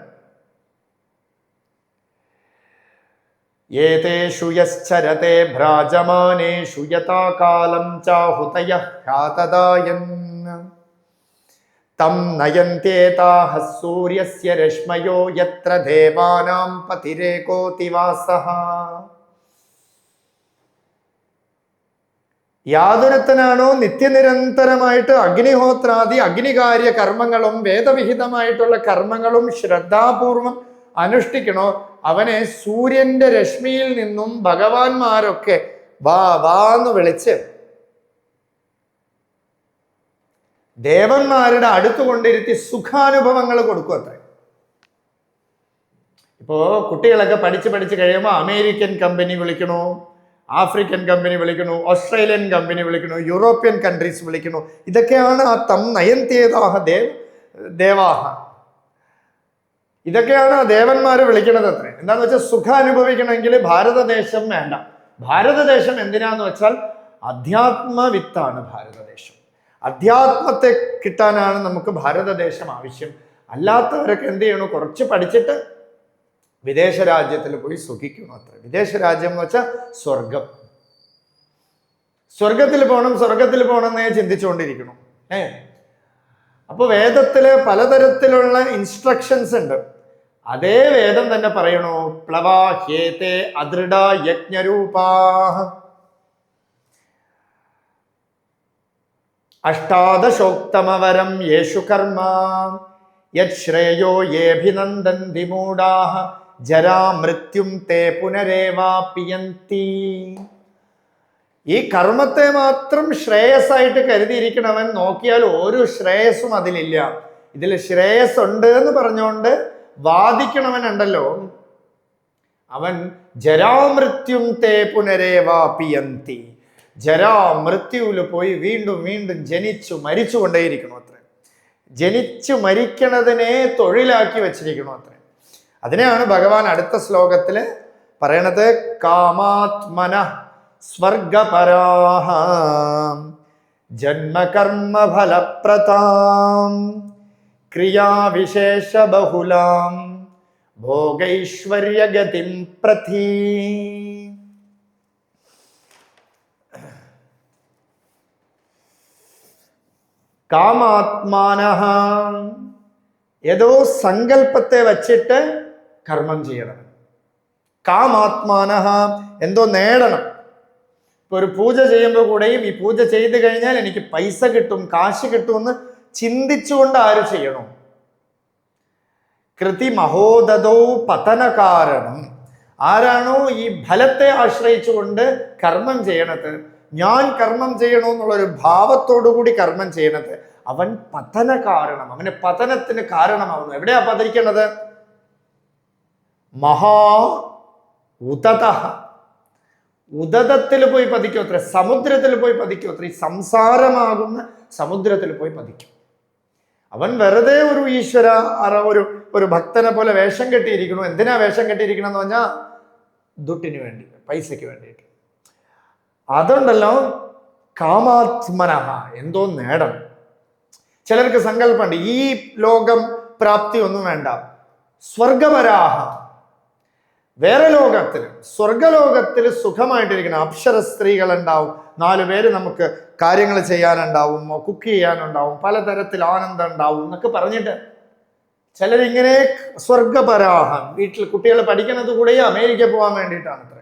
ഏതേഷു യശ്ചരതേ ഭ്രാജമാനേഷു യഥാ കാലം ചാഹുതയഃ ഘാതദായൻ തം നയന്ത്യേതാഹ സൂര്യസ്യ രശ്മയോ യത്ര ദേവാനാം പതിരേകോതിവാസഃ. യാതൊരുത്തനാണോ നിത്യനിരന്തരമായിട്ട് അഗ്നിഹോത്രാദി അഗ്നികാര്യ കർമ്മങ്ങളും വേദവിഹിതമായിട്ടുള്ള കർമ്മങ്ങളും ശ്രദ്ധാപൂർവം അനുഷ്ഠിക്കണോ അവനെ സൂര്യന്റെ രശ്മിയിൽ നിന്നും ഭഗവാന്മാരൊക്കെ വാന്ന് വിളിച്ച് ദേവന്മാരുടെ അടുത്ത് കൊണ്ടിരുത്തി സുഖാനുഭവങ്ങൾ കൊടുക്കും അത്ര. ഇപ്പോ കുട്ടികളൊക്കെ പഠിച്ച് കഴിയുമ്പോൾ അമേരിക്കൻ കമ്പനി വിളിക്കണു, ആഫ്രിക്കൻ കമ്പനി വിളിക്കണു, ഓസ്ട്രേലിയൻ കമ്പനി വിളിക്കണു, യൂറോപ്യൻ കൺട്രീസ് വിളിക്കണു. ഇതൊക്കെയാണ് ആ തം നയന്ത്യേതാഹ ദേവാഹ. ഇതൊക്കെയാണ് ആ ദേവന്മാര് വിളിക്കണത് അത്ര. എന്താന്ന് വെച്ചാൽ സുഖം അനുഭവിക്കണമെങ്കിൽ ഭാരതദേശം വേണ്ട. ഭാരതദേശം എന്തിനാന്ന് വെച്ചാൽ അധ്യാത്മവിത്താണ് ഭാരതദേശം. അധ്യാത്മത്തെ കിട്ടാനാണ് നമുക്ക് ഭാരതദേശം ആവശ്യം. അല്ലാത്തവരൊക്കെ എന്ത് ചെയ്യണു, കുറച്ച് പഠിച്ചിട്ട് വിദേശ രാജ്യത്തിൽ പോയി സുഖിക്കണം അത്ര. വിദേശ രാജ്യം എന്ന് വെച്ചാൽ സ്വർഗം. സ്വർഗത്തിൽ പോകണം എന്നേ ചിന്തിച്ചുകൊണ്ടിരിക്കണം. അപ്പൊ വേദത്തില് പലതരത്തിലുള്ള ഇൻസ്ട്രക്ഷൻസ് ഉണ്ട്. അതേ വേദം തന്നെ പറയണു, പ്ലവാഹ്യേതേ അദൃഢ യജ്ഞരൂപാഃ അഷ്ടാദശോക്തമവരം യേഷു കർമ്മ യത് ശ്രേയോ യേഭിനന്ദന്തി മൂഢാഃ ജരാമൃത്യും തേ പുനരേവാപിയന്തി. ഈ കർമ്മത്തെ മാത്രം ശ്രേയസ്സായിട്ട് കരുതിയിരിക്കണവൻ നോക്കിയാൽ ഒരു ശ്രേയസ്സും അതിലില്ല. ഇതിൽ ശ്രേയസ് ഉണ്ട് എന്ന് പറഞ്ഞുകൊണ്ട് വാദിക്കണവനുണ്ടല്ലോ, അവൻ ജരാമൃത്യും തേ പുനരേവാപിയന്തി. ജരാമൃത്യുവിൽ പോയി വീണ്ടും ജനിച്ചു മരിച്ചു കൊണ്ടേയിരിക്കണം അത്ര. ജനിച്ചു മരിക്കണതിനെ തൊഴിലാക്കി വെച്ചിരിക്കണം അത്ര. അതിനെയാണ് ഭഗവാൻ അടുത്ത ശ്ലോകത്തില് പറയണത്, കാമാത്മന സ്വർഗപരാഃ ജന്മകർമ്മ ഫലപ്രദാം ക്രിയാവിശേഷ ബഹുലാം ഭോഗൈശ്വര്യഗതിം പ്രതി. കാമാത്മാനഃ ഏതോ സങ്കല്പത്തെ വച്ചിട്ട് കർമ്മം ചെയ്യണം. കാമാത്മാനഃ എന്തോ നേടണം. ഇപ്പൊ ഒരു പൂജ ചെയ്യുമ്പോൾ കൂടെയും ഈ പൂജ ചെയ്ത് കഴിഞ്ഞാൽ എനിക്ക് പൈസ കിട്ടും, കാശ് കിട്ടുമെന്ന് ചിന്തിച്ചുകൊണ്ട് ആര് ചെയ്യണം? കൃതി മഹോദതോ പതന കാരണം. ആരാണോ ഈ ഫലത്തെ ആശ്രയിച്ചുകൊണ്ട് കർമ്മം ചെയ്യണത്, ഞാൻ കർമ്മം ചെയ്യണമെന്നുള്ളൊരു ഭാവത്തോടു കൂടി കർമ്മം ചെയ്യണത്, അവൻ പതന കാരണം, അവന് പതനത്തിന് കാരണമാവുന്നു. എവിടെയാ പതിരിക്കണത്? മഹാ ഉദത, ഉദതത്തിൽ പോയി പതിക്കോത്ര, സമുദ്രത്തിൽ പോയി പതിക്കോത്ര. ഈ സംസാരമാകുന്ന സമുദ്രത്തിൽ പോയി പതിക്കും. അവൻ വെറുതെ ഒരു ഈശ്വര ഒരു ഭക്തനെ പോലെ വേഷം കെട്ടിയിരിക്കണു. എന്തിനാ വേഷം കെട്ടിയിരിക്കണം എന്ന് പറഞ്ഞാൽ ദുട്ടിന് വേണ്ടി, പൈസയ്ക്ക് വേണ്ടിയിട്ട്. അതുണ്ടല്ലോ കാമാത്മനഃ, എന്തോ നേടണം. ചിലർക്ക് സങ്കല്പമുണ്ട്, ഈ ലോകം പ്രാപ്തി ഒന്നും വേണ്ട, സ്വർഗപരാഹ, വേറെ ലോകത്തിൽ സ്വർഗലോകത്തിൽ സുഖമായിട്ടിരിക്കണം. അപ്സര സ്ത്രീകൾ ഉണ്ടാവും, 4 പേര് നമുക്ക് കാര്യങ്ങൾ ചെയ്യാനുണ്ടാവും, കുക്ക് ചെയ്യാനുണ്ടാവും, പലതരത്തിൽ ആനന്ദം ഉണ്ടാവും എന്നൊക്കെ പറഞ്ഞിട്ട് ചിലരിങ്ങനെ സ്വർഗപരാഹം. വീട്ടിൽ കുട്ടികൾ പഠിക്കുന്നത് കൂടെ അമേരിക്ക പോകാൻ വേണ്ടിയിട്ടാണ് അത്ര.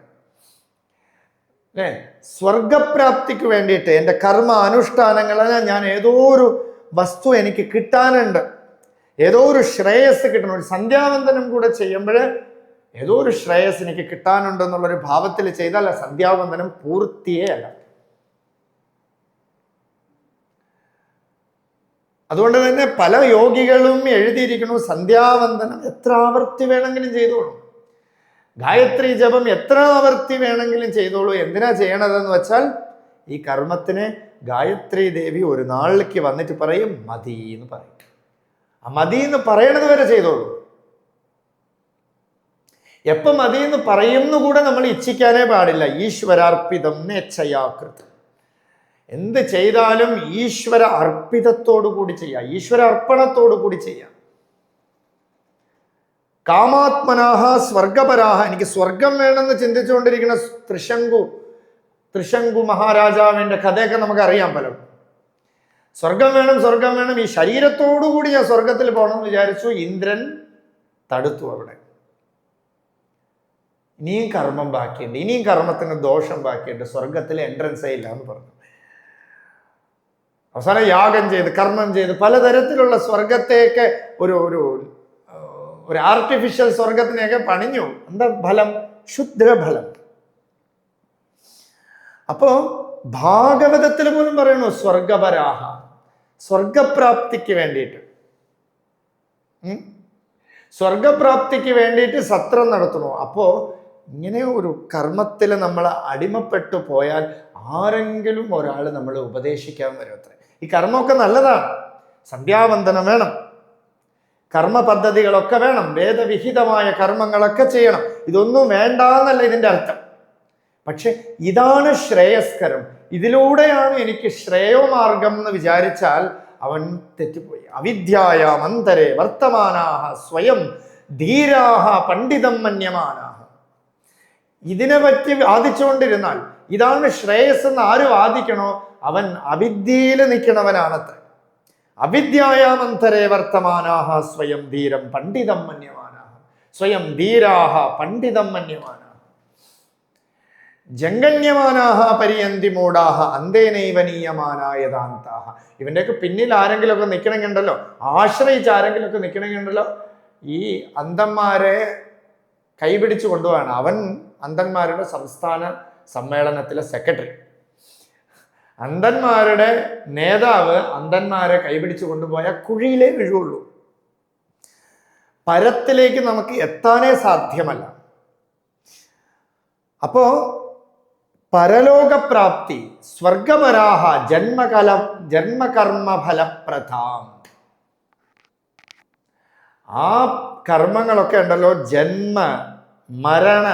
അല്ലേ? സ്വർഗപ്രാപ്തിക്ക് വേണ്ടിയിട്ട് എൻ്റെ കർമ്മ അനുഷ്ഠാനങ്ങൾ, ഞാൻ ഏതോ ഒരു വസ്തു എനിക്ക് കിട്ടാനുണ്ട്, ഏതോ ഒരു ശ്രേയസ് കിട്ടണം. ഒരു സന്ധ്യാവന്തനം കൂടെ ചെയ്യുമ്പോൾ ഏതോ ഒരു ശ്രേയസ് എനിക്ക് കിട്ടാനുണ്ടെന്നുള്ളൊരു ഭാവത്തിൽ ചെയ്താൽ ആ സന്ധ്യാവന്തനം പൂർത്തിയേ അല്ല. അതുകൊണ്ട് തന്നെ പല യോഗികളും എഴുതിയിരിക്കുന്നു, സന്ധ്യാവന്ദനം എത്ര ആവർത്തി വേണമെങ്കിലും ചെയ്തോളൂ, ഗായത്രി ജപം എത്ര ആവർത്തി വേണമെങ്കിലും ചെയ്തോളൂ. എന്തിനാ ചെയ്യണതെന്ന് വെച്ചാൽ ഈ കർമ്മത്തിന് ഗായത്രി ദേവി ഒരു നാളിലേക്ക് വന്നിട്ട് പറയും മതി എന്ന് പറയും. ആ മതി എന്ന് പറയണത് വരെ ചെയ്തോളൂ. എപ്പം മതി എന്ന് പറയുന്നു കൂടെ നമ്മൾ ഇച്ഛിക്കാനേ പാടില്ല. ഈശ്വരാർപ്പിതം നേച്ഛയാകൃതം. എന്ത് ചെയ്താലും ഈശ്വര അർപ്പിതത്തോടു കൂടി ചെയ്യാം, ഈശ്വര അർപ്പണത്തോടു കൂടി ചെയ്യാം. കാമാത്മനാഹ സ്വർഗപരാഹ. എനിക്ക് സ്വർഗം വേണമെന്ന് ചിന്തിച്ചുകൊണ്ടിരിക്കുന്ന ത്രിശങ്കു മഹാരാജാവിന്റെ കഥയൊക്കെ നമുക്ക് അറിയാം. പലരും സ്വർഗം വേണം, സ്വർഗം വേണം, ഈ ശരീരത്തോടു കൂടി ഞാൻ സ്വർഗത്തിൽ പോകണം എന്ന് വിചാരിച്ചു. ഇന്ദ്രൻ തടുത്തു. അവിടെ ഇനിയും കർമ്മം ബാക്കിയുണ്ട്, ഇനിയും കർമ്മത്തിന് ദോഷം ബാക്കിയുണ്ട്, സ്വർഗത്തിൽ എൻട്രൻസേ ഇല്ല എന്ന് പറഞ്ഞു. അവസാനം യാഗം ചെയ്ത് കർമ്മം ചെയ്ത് പലതരത്തിലുള്ള സ്വർഗത്തെയൊക്കെ ഒരു ആർട്ടിഫിഷ്യൽ സ്വർഗത്തിനെയൊക്കെ പണിഞ്ഞു. എന്താ ഫലം? ക്ഷുദ്രഫലം. അപ്പോ ഭാഗവതത്തിൽ പോലും പറയണു സ്വർഗപരാഹ, സ്വർഗപ്രാപ്തിക്ക് വേണ്ടിയിട്ട്, സ്വർഗപ്രാപ്തിക്ക് വേണ്ടിയിട്ട് സത്രം നടത്തണു. അപ്പോ ഇങ്ങനെ ഒരു കർമ്മത്തിൽ നമ്മൾ അടിമപ്പെട്ടു പോയാൽ ആരെങ്കിലും ഒരാൾ നമ്മൾ ഉപദേശിക്കാൻ വരും. അത്ര ഈ കർമ്മമൊക്കെ നല്ലതാണ്, സന്ധ്യാവന്ദനം വേണം, കർമ്മ പദ്ധതികളൊക്കെ വേണം, വേദവിഹിതമായ കർമ്മങ്ങളൊക്കെ ചെയ്യണം. ഇതൊന്നും വേണ്ടാന്നല്ല ഇതിൻ്റെ അർത്ഥം. പക്ഷെ ഇതാണ് ശ്രേയസ്കരം, ഇതിലൂടെയാണ് എനിക്ക് ശ്രേയോമാർഗം എന്ന് വിചാരിച്ചാൽ അവൻ തെറ്റിപ്പോയി. അവിദ്യായാം അന്തരേ വർത്തമാനാഹ സ്വയം ധീരാഹ പണ്ഡിതം മന്യമാനാഹ. ഇതിനെ പറ്റി വാദിച്ചുകൊണ്ടിരുന്നാൽ ഇതാണ് ശ്രേയസ് എന്ന് ആര് വാദിക്കണോ അവൻ അവിദ്യയിൽ നിൽക്കണവനാണത്ര. അവിദ്യായാമന്തരേ വർത്തമാനാഹ സ്വയം ധീരം പണ്ഡിതം മന്യമാനാഹ. സ്വയം ധീരാഹ പണ്ഡിതം മന്യമാനാഹ. ജംഗണ്യമാനാഹ പരിയന്തി മൂഢാഹ അന്തേനൈവനീയമാനായതാന്താഹ. ഇവൻ്റെയൊക്കെ പിന്നിൽ ആരെങ്കിലുമൊക്കെ നിൽക്കണമെങ്കിണ്ടല്ലോ, ആശ്രയിച്ച് ആരെങ്കിലുമൊക്കെ നിൽക്കണമെങ്കിണ്ടല്ലോ, ഈ അന്ധന്മാരെ കൈപിടിച്ചു കൊണ്ടുപോവാണ്. അവൻ അന്ധന്മാരുടെ സംസ്ഥാന സമ്മേളനത്തിലെ സെക്രട്ടറി. അന്ധന്മാരുടെ നേതാവ് അന്ധന്മാരെ കൈപിടിച്ചു കൊണ്ടുപോയാൽ കുഴിയിലേ വീഴുള്ളൂ, പരത്തിലേക്ക് നമുക്ക് എത്താനേ സാധ്യമല്ല. അപ്പോ പരലോകപ്രാപ്തി സ്വർഗപരാഹ ജന്മകർമ്മഫലപ്രധാം. ആ കർമ്മങ്ങളൊക്കെ ഉണ്ടല്ലോ ജന്മ മരണ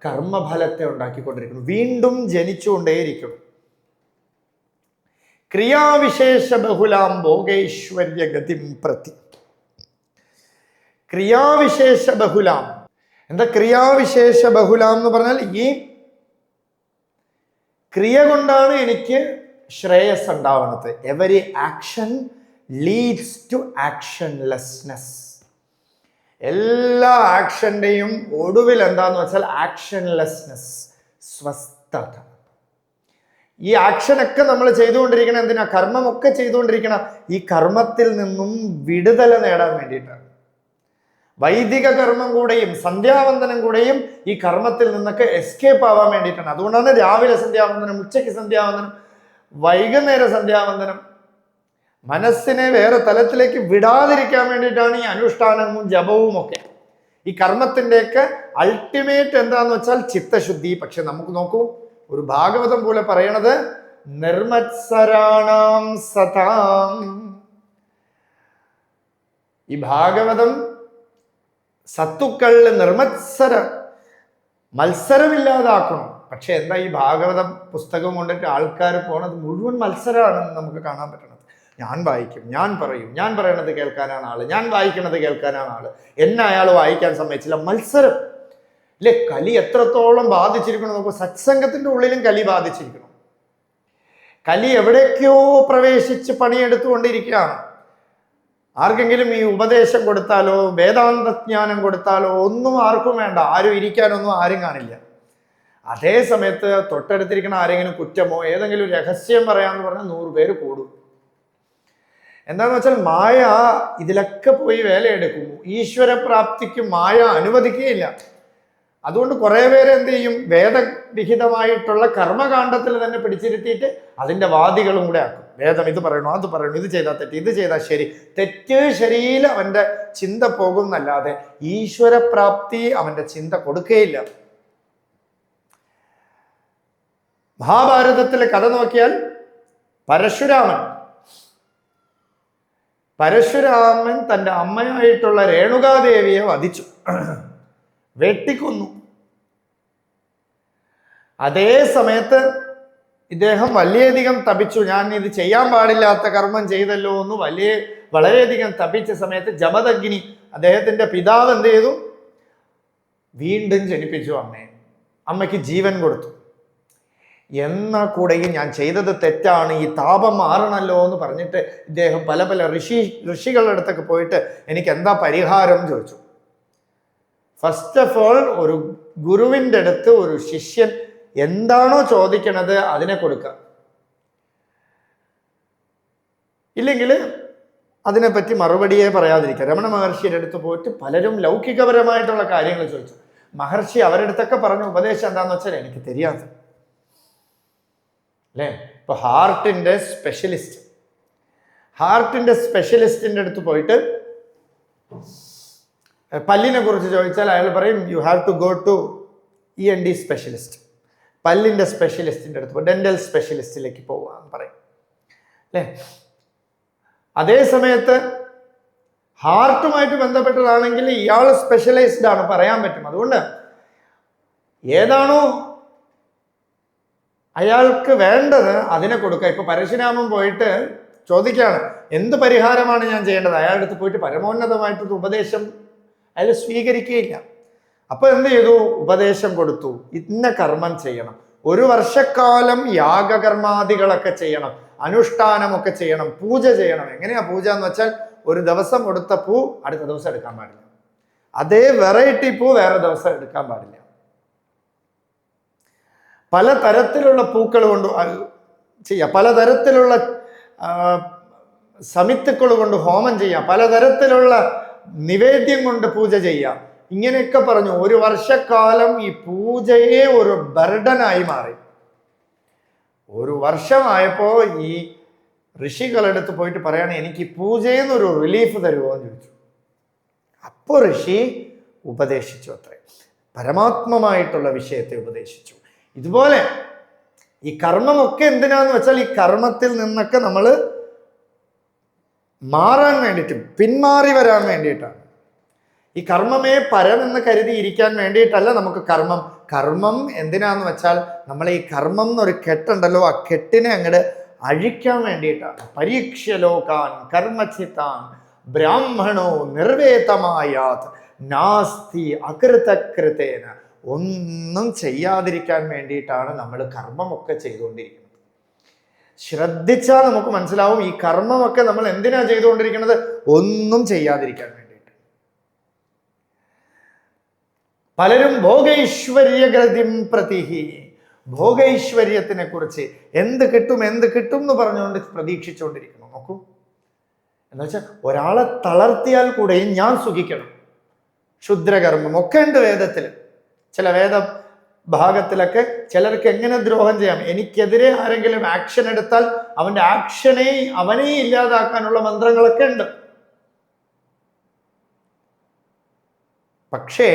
കർമ്മഫലത്തെ ഉണ്ടാക്കിക്കൊണ്ടിരിക്കുന്നു, വീണ്ടും ജനിച്ചുകൊണ്ടേയിരിക്കുന്നു. ക്രിയാവിശേഷ ബഹുലാം ഭോഗൈശ്വര്യ ഗതിം പ്രതി. ക്രിയാവിശേഷ ബഹുലാം. എന്താ ക്രിയാവിശേഷ ബഹുലാം എന്ന് പറഞ്ഞാൽ ഈ ക്രിയ കൊണ്ടാണ് എനിക്ക് ശ്രേയസ് ഉണ്ടാവുന്നത്. Every action leads to actionlessness. എല്ലാ ആക്ഷന്റെയും ഒടുവിൽ എന്താന്ന് വെച്ചാൽ ആക്ഷൻലെസ്നെസ്, സ്വസ്ഥത. ഈ ആക്ഷനൊക്കെ നമ്മൾ ചെയ്തുകൊണ്ടിരിക്കണം എന്തിനാ? കർമ്മമൊക്കെ ചെയ്തുകൊണ്ടിരിക്കണം ഈ കർമ്മത്തിൽ നിന്നും വിടുതല നേടാൻ വേണ്ടിയിട്ടാണ്. വൈദിക കർമ്മം കൂടെയും സന്ധ്യാവന്ദനം കൂടെയും ഈ കർമ്മത്തിൽ നിന്നൊക്കെ എസ്കേപ്പ് ആവാൻ വേണ്ടിയിട്ടാണ്. അതുകൊണ്ടാണ് രാവിലെ സന്ധ്യാവന്ദനം, ഉച്ചയ്ക്ക് സന്ധ്യാവന്ദനം, വൈകുന്നേര സന്ധ്യാവന്ദനം. മനസ്സിനെ വേറെ തലത്തിലേക്ക് വിടാതിരിക്കാൻ വേണ്ടിയിട്ടാണ് ഈ അനുഷ്ഠാനവും ജപവും ഒക്കെ. ഈ കർമ്മത്തിൻ്റെയൊക്കെ അൾട്ടിമേറ്റ് എന്താന്ന് വെച്ചാൽ ചിത്തശുദ്ധി. പക്ഷെ നമുക്ക് നോക്കൂ, ഒരു ഭാഗവതം പോലെ പറയണത് നിർമത്സരാണാം സതാം. ഈ ഭാഗവതം സത്തുക്കളിൽ മത്സരമില്ലാതാക്കണം. പക്ഷെ എന്താ ഈ ഭാഗവതം പുസ്തകം കൊണ്ടിട്ട് ആൾക്കാർ പോണത് മുഴുവൻ മത്സരമാണെന്ന് നമുക്ക് കാണാൻ പറ്റണത്. ഞാൻ വായിക്കും, ഞാൻ പറയും, ഞാൻ പറയണത് കേൾക്കാനാണ് ആള്, ഞാൻ വായിക്കണത് കേൾക്കാനാണ് ആള്, എന്നെ അയാൾ വായിക്കാൻ സമ്മതിച്ചില്ല. മത്സരം അല്ലെ? കലി എത്രത്തോളം ബാധിച്ചിരിക്കണം നോക്കൂ. സത്സംഗത്തിന്റെ ഉള്ളിലും കലി ബാധിച്ചിരിക്കണം. കലി എവിടേക്കോ പ്രവേശിച്ച് പണിയെടുത്തുകൊണ്ടിരിക്കുകയാണ്. ആർക്കെങ്കിലും ഈ ഉപദേശം കൊടുത്താലോ വേദാന്തജ്ഞാനം കൊടുത്താലോ ഒന്നും ആർക്കും വേണ്ട, ആരും ഇരിക്കാനൊന്നും ആരും കാണില്ല. അതേ സമയത്ത് തൊട്ടടുത്തിരിക്കുന്ന ആരെങ്കിലും കുറ്റമോ ഏതെങ്കിലും രഹസ്യം പറയാമെന്ന് പറഞ്ഞാൽ 100 പേര് കൂടും. എന്താണെന്ന് വെച്ചാൽ മായ ഇതിലൊക്കെ പോയി വേലയെടുക്കും. ഈശ്വരപ്രാപ്തിക്ക് മായ അനുവദിക്കുകയില്ല. അതുകൊണ്ട് കുറേ പേര് എന്ത് ചെയ്യും? വേദവിഹിതമായിട്ടുള്ള കർമ്മകാണ്ഡത്തിൽ തന്നെ പിടിച്ചിരുത്തിയിട്ട് അതിൻ്റെ വാദികളും കൂടെ ആക്കും. വേദം ഇത് പറയണു, അത് പറയണു, ഇത് ചെയ്താൽ തെറ്റ്, ഇത് ചെയ്താൽ ശരി. തെറ്റ് ശരിയിൽ അവൻ്റെ ചിന്ത പോകുന്നല്ലാതെ ഈശ്വരപ്രാപ്തി അവൻ്റെ ചിന്ത കൊടുക്കുകയില്ല. മഹാഭാരതത്തിലെ കഥ നോക്കിയാൽ പരശുരാമൻ തൻ്റെ അമ്മയായിട്ടുള്ള രേണുകാദേവിയെ വധിച്ചു, വെട്ടിക്കൊന്നു. അതേ സമയത്ത് ഇദ്ദേഹം വളരെയധികം തപിച്ചു, ഞാൻ ഇത് ചെയ്യാൻ പാടില്ലാത്ത കർമ്മം ചെയ്തല്ലോ എന്ന് വളരെയധികം തപിച്ച സമയത്ത് ജമദഗ്നി അദ്ദേഹത്തിന്റെ പിതാവ് എന്ത് ചെയ്തു? വീണ്ടും ജനിപ്പിച്ചു അമ്മയ്ക്ക് ജീവൻ കൊടുത്തു. എന്നാൽ കൂടെയും ഞാൻ ചെയ്തത് തെറ്റാണ്, ഈ താപം മാറണല്ലോ എന്ന് പറഞ്ഞിട്ട് ഇദ്ദേഹം പല ഋഷികളുടെ അടുത്തൊക്കെ പോയിട്ട് എനിക്ക് എന്താ പരിഹാരം ചോദിച്ചു. ഫസ്റ്റ് ഓഫ് ഓൾ, ഒരു ഗുരുവിൻ്റെ അടുത്ത് ഒരു ശിഷ്യൻ എന്താണോ ചോദിക്കണത് അതിനെ കൊടുക്കുക, ഇല്ലെങ്കിൽ അതിനെപ്പറ്റി മറുപടിയെ പറയാതിരിക്കുക. രമണ മഹർഷിയുടെ അടുത്ത് പോയിട്ട് പലരും ലൗകികപരമായിട്ടുള്ള കാര്യങ്ങൾ ചോദിച്ചു. മഹർഷി അവരുടെ അടുത്തൊക്കെ പറഞ്ഞ ഉപദേശം എന്താന്ന് വെച്ചാൽ എനിക്ക് தெரியாது അല്ലേ. ഇപ്പൊ ഹാർട്ടിന്റെ സ്പെഷ്യലിസ്റ്റിന്റെ അടുത്ത് പോയിട്ട് പല്ലിനെ കുറിച്ച് ചോദിച്ചാൽ അയാൾ പറയും you have to go to ENT specialist. പല്ലിന്റെ സ്പെഷ്യലിസ്റ്റിന്റെ അടുത്ത് ഡെന്റൽ സ്പെഷ്യലിസ്റ്റിലേക്ക് പോവാന്ന് പറയും അല്ലേ. അതേ സമയത്ത് ഹാർട്ടുമായിട്ട് ബന്ധപ്പെട്ടതാണെങ്കിൽ ഇയാൾ സ്പെഷ്യലൈസ്ഡ് ആണ്, പറയാൻ പറ്റും. അതുകൊണ്ട് ഏതാണോ അയാൾക്ക് വേണ്ടത് അതിനെ കൊടുക്കുക. ഇപ്പൊ പരശുരാമൻ പോയിട്ട് ചോദിക്കുകയാണ് എന്ത് പരിഹാരമാണ് ഞാൻ ചെയ്യേണ്ടത്. അയാളുടെ അടുത്ത് പോയിട്ട് പരമോന്നതമായിട്ടൊരു ഉപദേശം അയാൾ സ്വീകരിക്കുകയില്ല. അപ്പൊ എന്ത് ചെയ്തു? ഉപദേശം കൊടുത്തു, ഇന്ന കർമ്മം ചെയ്യണം, 1 വർഷക്കാലം യാഗകർമാദികളൊക്കെ ചെയ്യണം, അനുഷ്ഠാനമൊക്കെ ചെയ്യണം, പൂജ ചെയ്യണം. എങ്ങനെയാ പൂജ എന്ന് വെച്ചാൽ ഒരു ദിവസം കൊടുത്ത പൂ അടുത്ത ദിവസം എടുക്കാൻ പാടില്ല, അതേ വെറൈറ്റി പൂ വേറെ ദിവസം എടുക്കാൻ പാടില്ല. പലതരത്തിലുള്ള പൂക്കൾ കൊണ്ട് ചെയ്യാം, പലതരത്തിലുള്ള സമിത്തുക്കൾ കൊണ്ട് ഹോമം ചെയ്യാം, പലതരത്തിലുള്ള നിവേദ്യം കൊണ്ട് പൂജ ചെയ്യാം. ഇങ്ങനെയൊക്കെ പറഞ്ഞു. 1 വർഷക്കാലം ഈ പൂജയെ ഒരു ബർഡനായി മാറി. 1 വർഷമായപ്പോ ഈ ഋഷികളുടെ അടുത്ത് പോയിട്ട് പറയാണ് എനിക്ക് പൂജയിൽ നിന്നൊരു റിലീഫ് തരുമോ എന്ന് ചോദിച്ചു. അപ്പോൾ ഋഷി ഉപദേശിച്ചു, അത്രേ പരമാത്മമായിട്ടുള്ള വിഷയത്തെ ഉപദേശിച്ചു. ഇതുപോലെ ഈ കർമ്മമൊക്കെ എന്തിനാന്ന് വെച്ചാൽ ഈ കർമ്മത്തിൽ നിന്നൊക്കെ നമ്മൾ മാറാൻ വേണ്ടിയിട്ട്, പിന്മാറി വരാൻ വേണ്ടിയിട്ടാണ്. ഈ കർമ്മമേ പരമെന്ന് കരുതി ഇരിക്കാൻ വേണ്ടിയിട്ടല്ല നമുക്ക് കർമ്മം എന്തിനാന്ന് വെച്ചാൽ നമ്മൾ ഈ കർമ്മം എന്നൊരു കെട്ടുണ്ടല്ലോ, ആ കെട്ടിനെ അങ്ങോട്ട് അഴിക്കാൻ വേണ്ടിയിട്ടാണ്. പരീക്ഷ്യ ലോകാൻ കർമ്മചിത്താൻ ബ്രാഹ്മണോ നിർവേതമായാത് നാസ്തി അകൃതകൃതേന. ഒന്നും ചെയ്യാതിരിക്കാൻ വേണ്ടിയിട്ടാണ് നമ്മൾ കർമ്മമൊക്കെ ചെയ്തുകൊണ്ടിരിക്കുന്നത്. ശ്രദ്ധിച്ചാൽ നമുക്ക് മനസ്സിലാവും ഈ കർമ്മമൊക്കെ നമ്മൾ എന്തിനാ ചെയ്തുകൊണ്ടിരിക്കുന്നത്? ഒന്നും ചെയ്യാതിരിക്കാൻ വേണ്ടിയിട്ട്. പലരും ഭോഗൈശ്വര്യഗതിം പ്രതിഹി, ഭോഗൈശ്വര്യത്തിനെ കുറിച്ച് എന്ത് കിട്ടും എന്ന് പറഞ്ഞുകൊണ്ട് പ്രതീക്ഷിച്ചുകൊണ്ടിരിക്കണം. നോക്കൂ, എന്ന് വെച്ചാൽ ഒരാളെ തളർത്തിയാൽ കൂടെയും ഞാൻ സുഖിക്കണം. ക്ഷുദ്രകർമ്മം ഒക്കെ ഉണ്ട് വേദത്തിൽ. ചില വേദ ഭാഗത്തിലൊക്കെ ചിലർക്ക് എങ്ങനെ ദ്രോഹം ചെയ്യാം, എനിക്കെതിരെ ആരെങ്കിലും ആക്ഷൻ എടുത്താൽ അവന്റെ അവനെ ഇല്ലാതാക്കാനുള്ള മന്ത്രങ്ങളൊക്കെ ഉണ്ട്. പക്ഷേ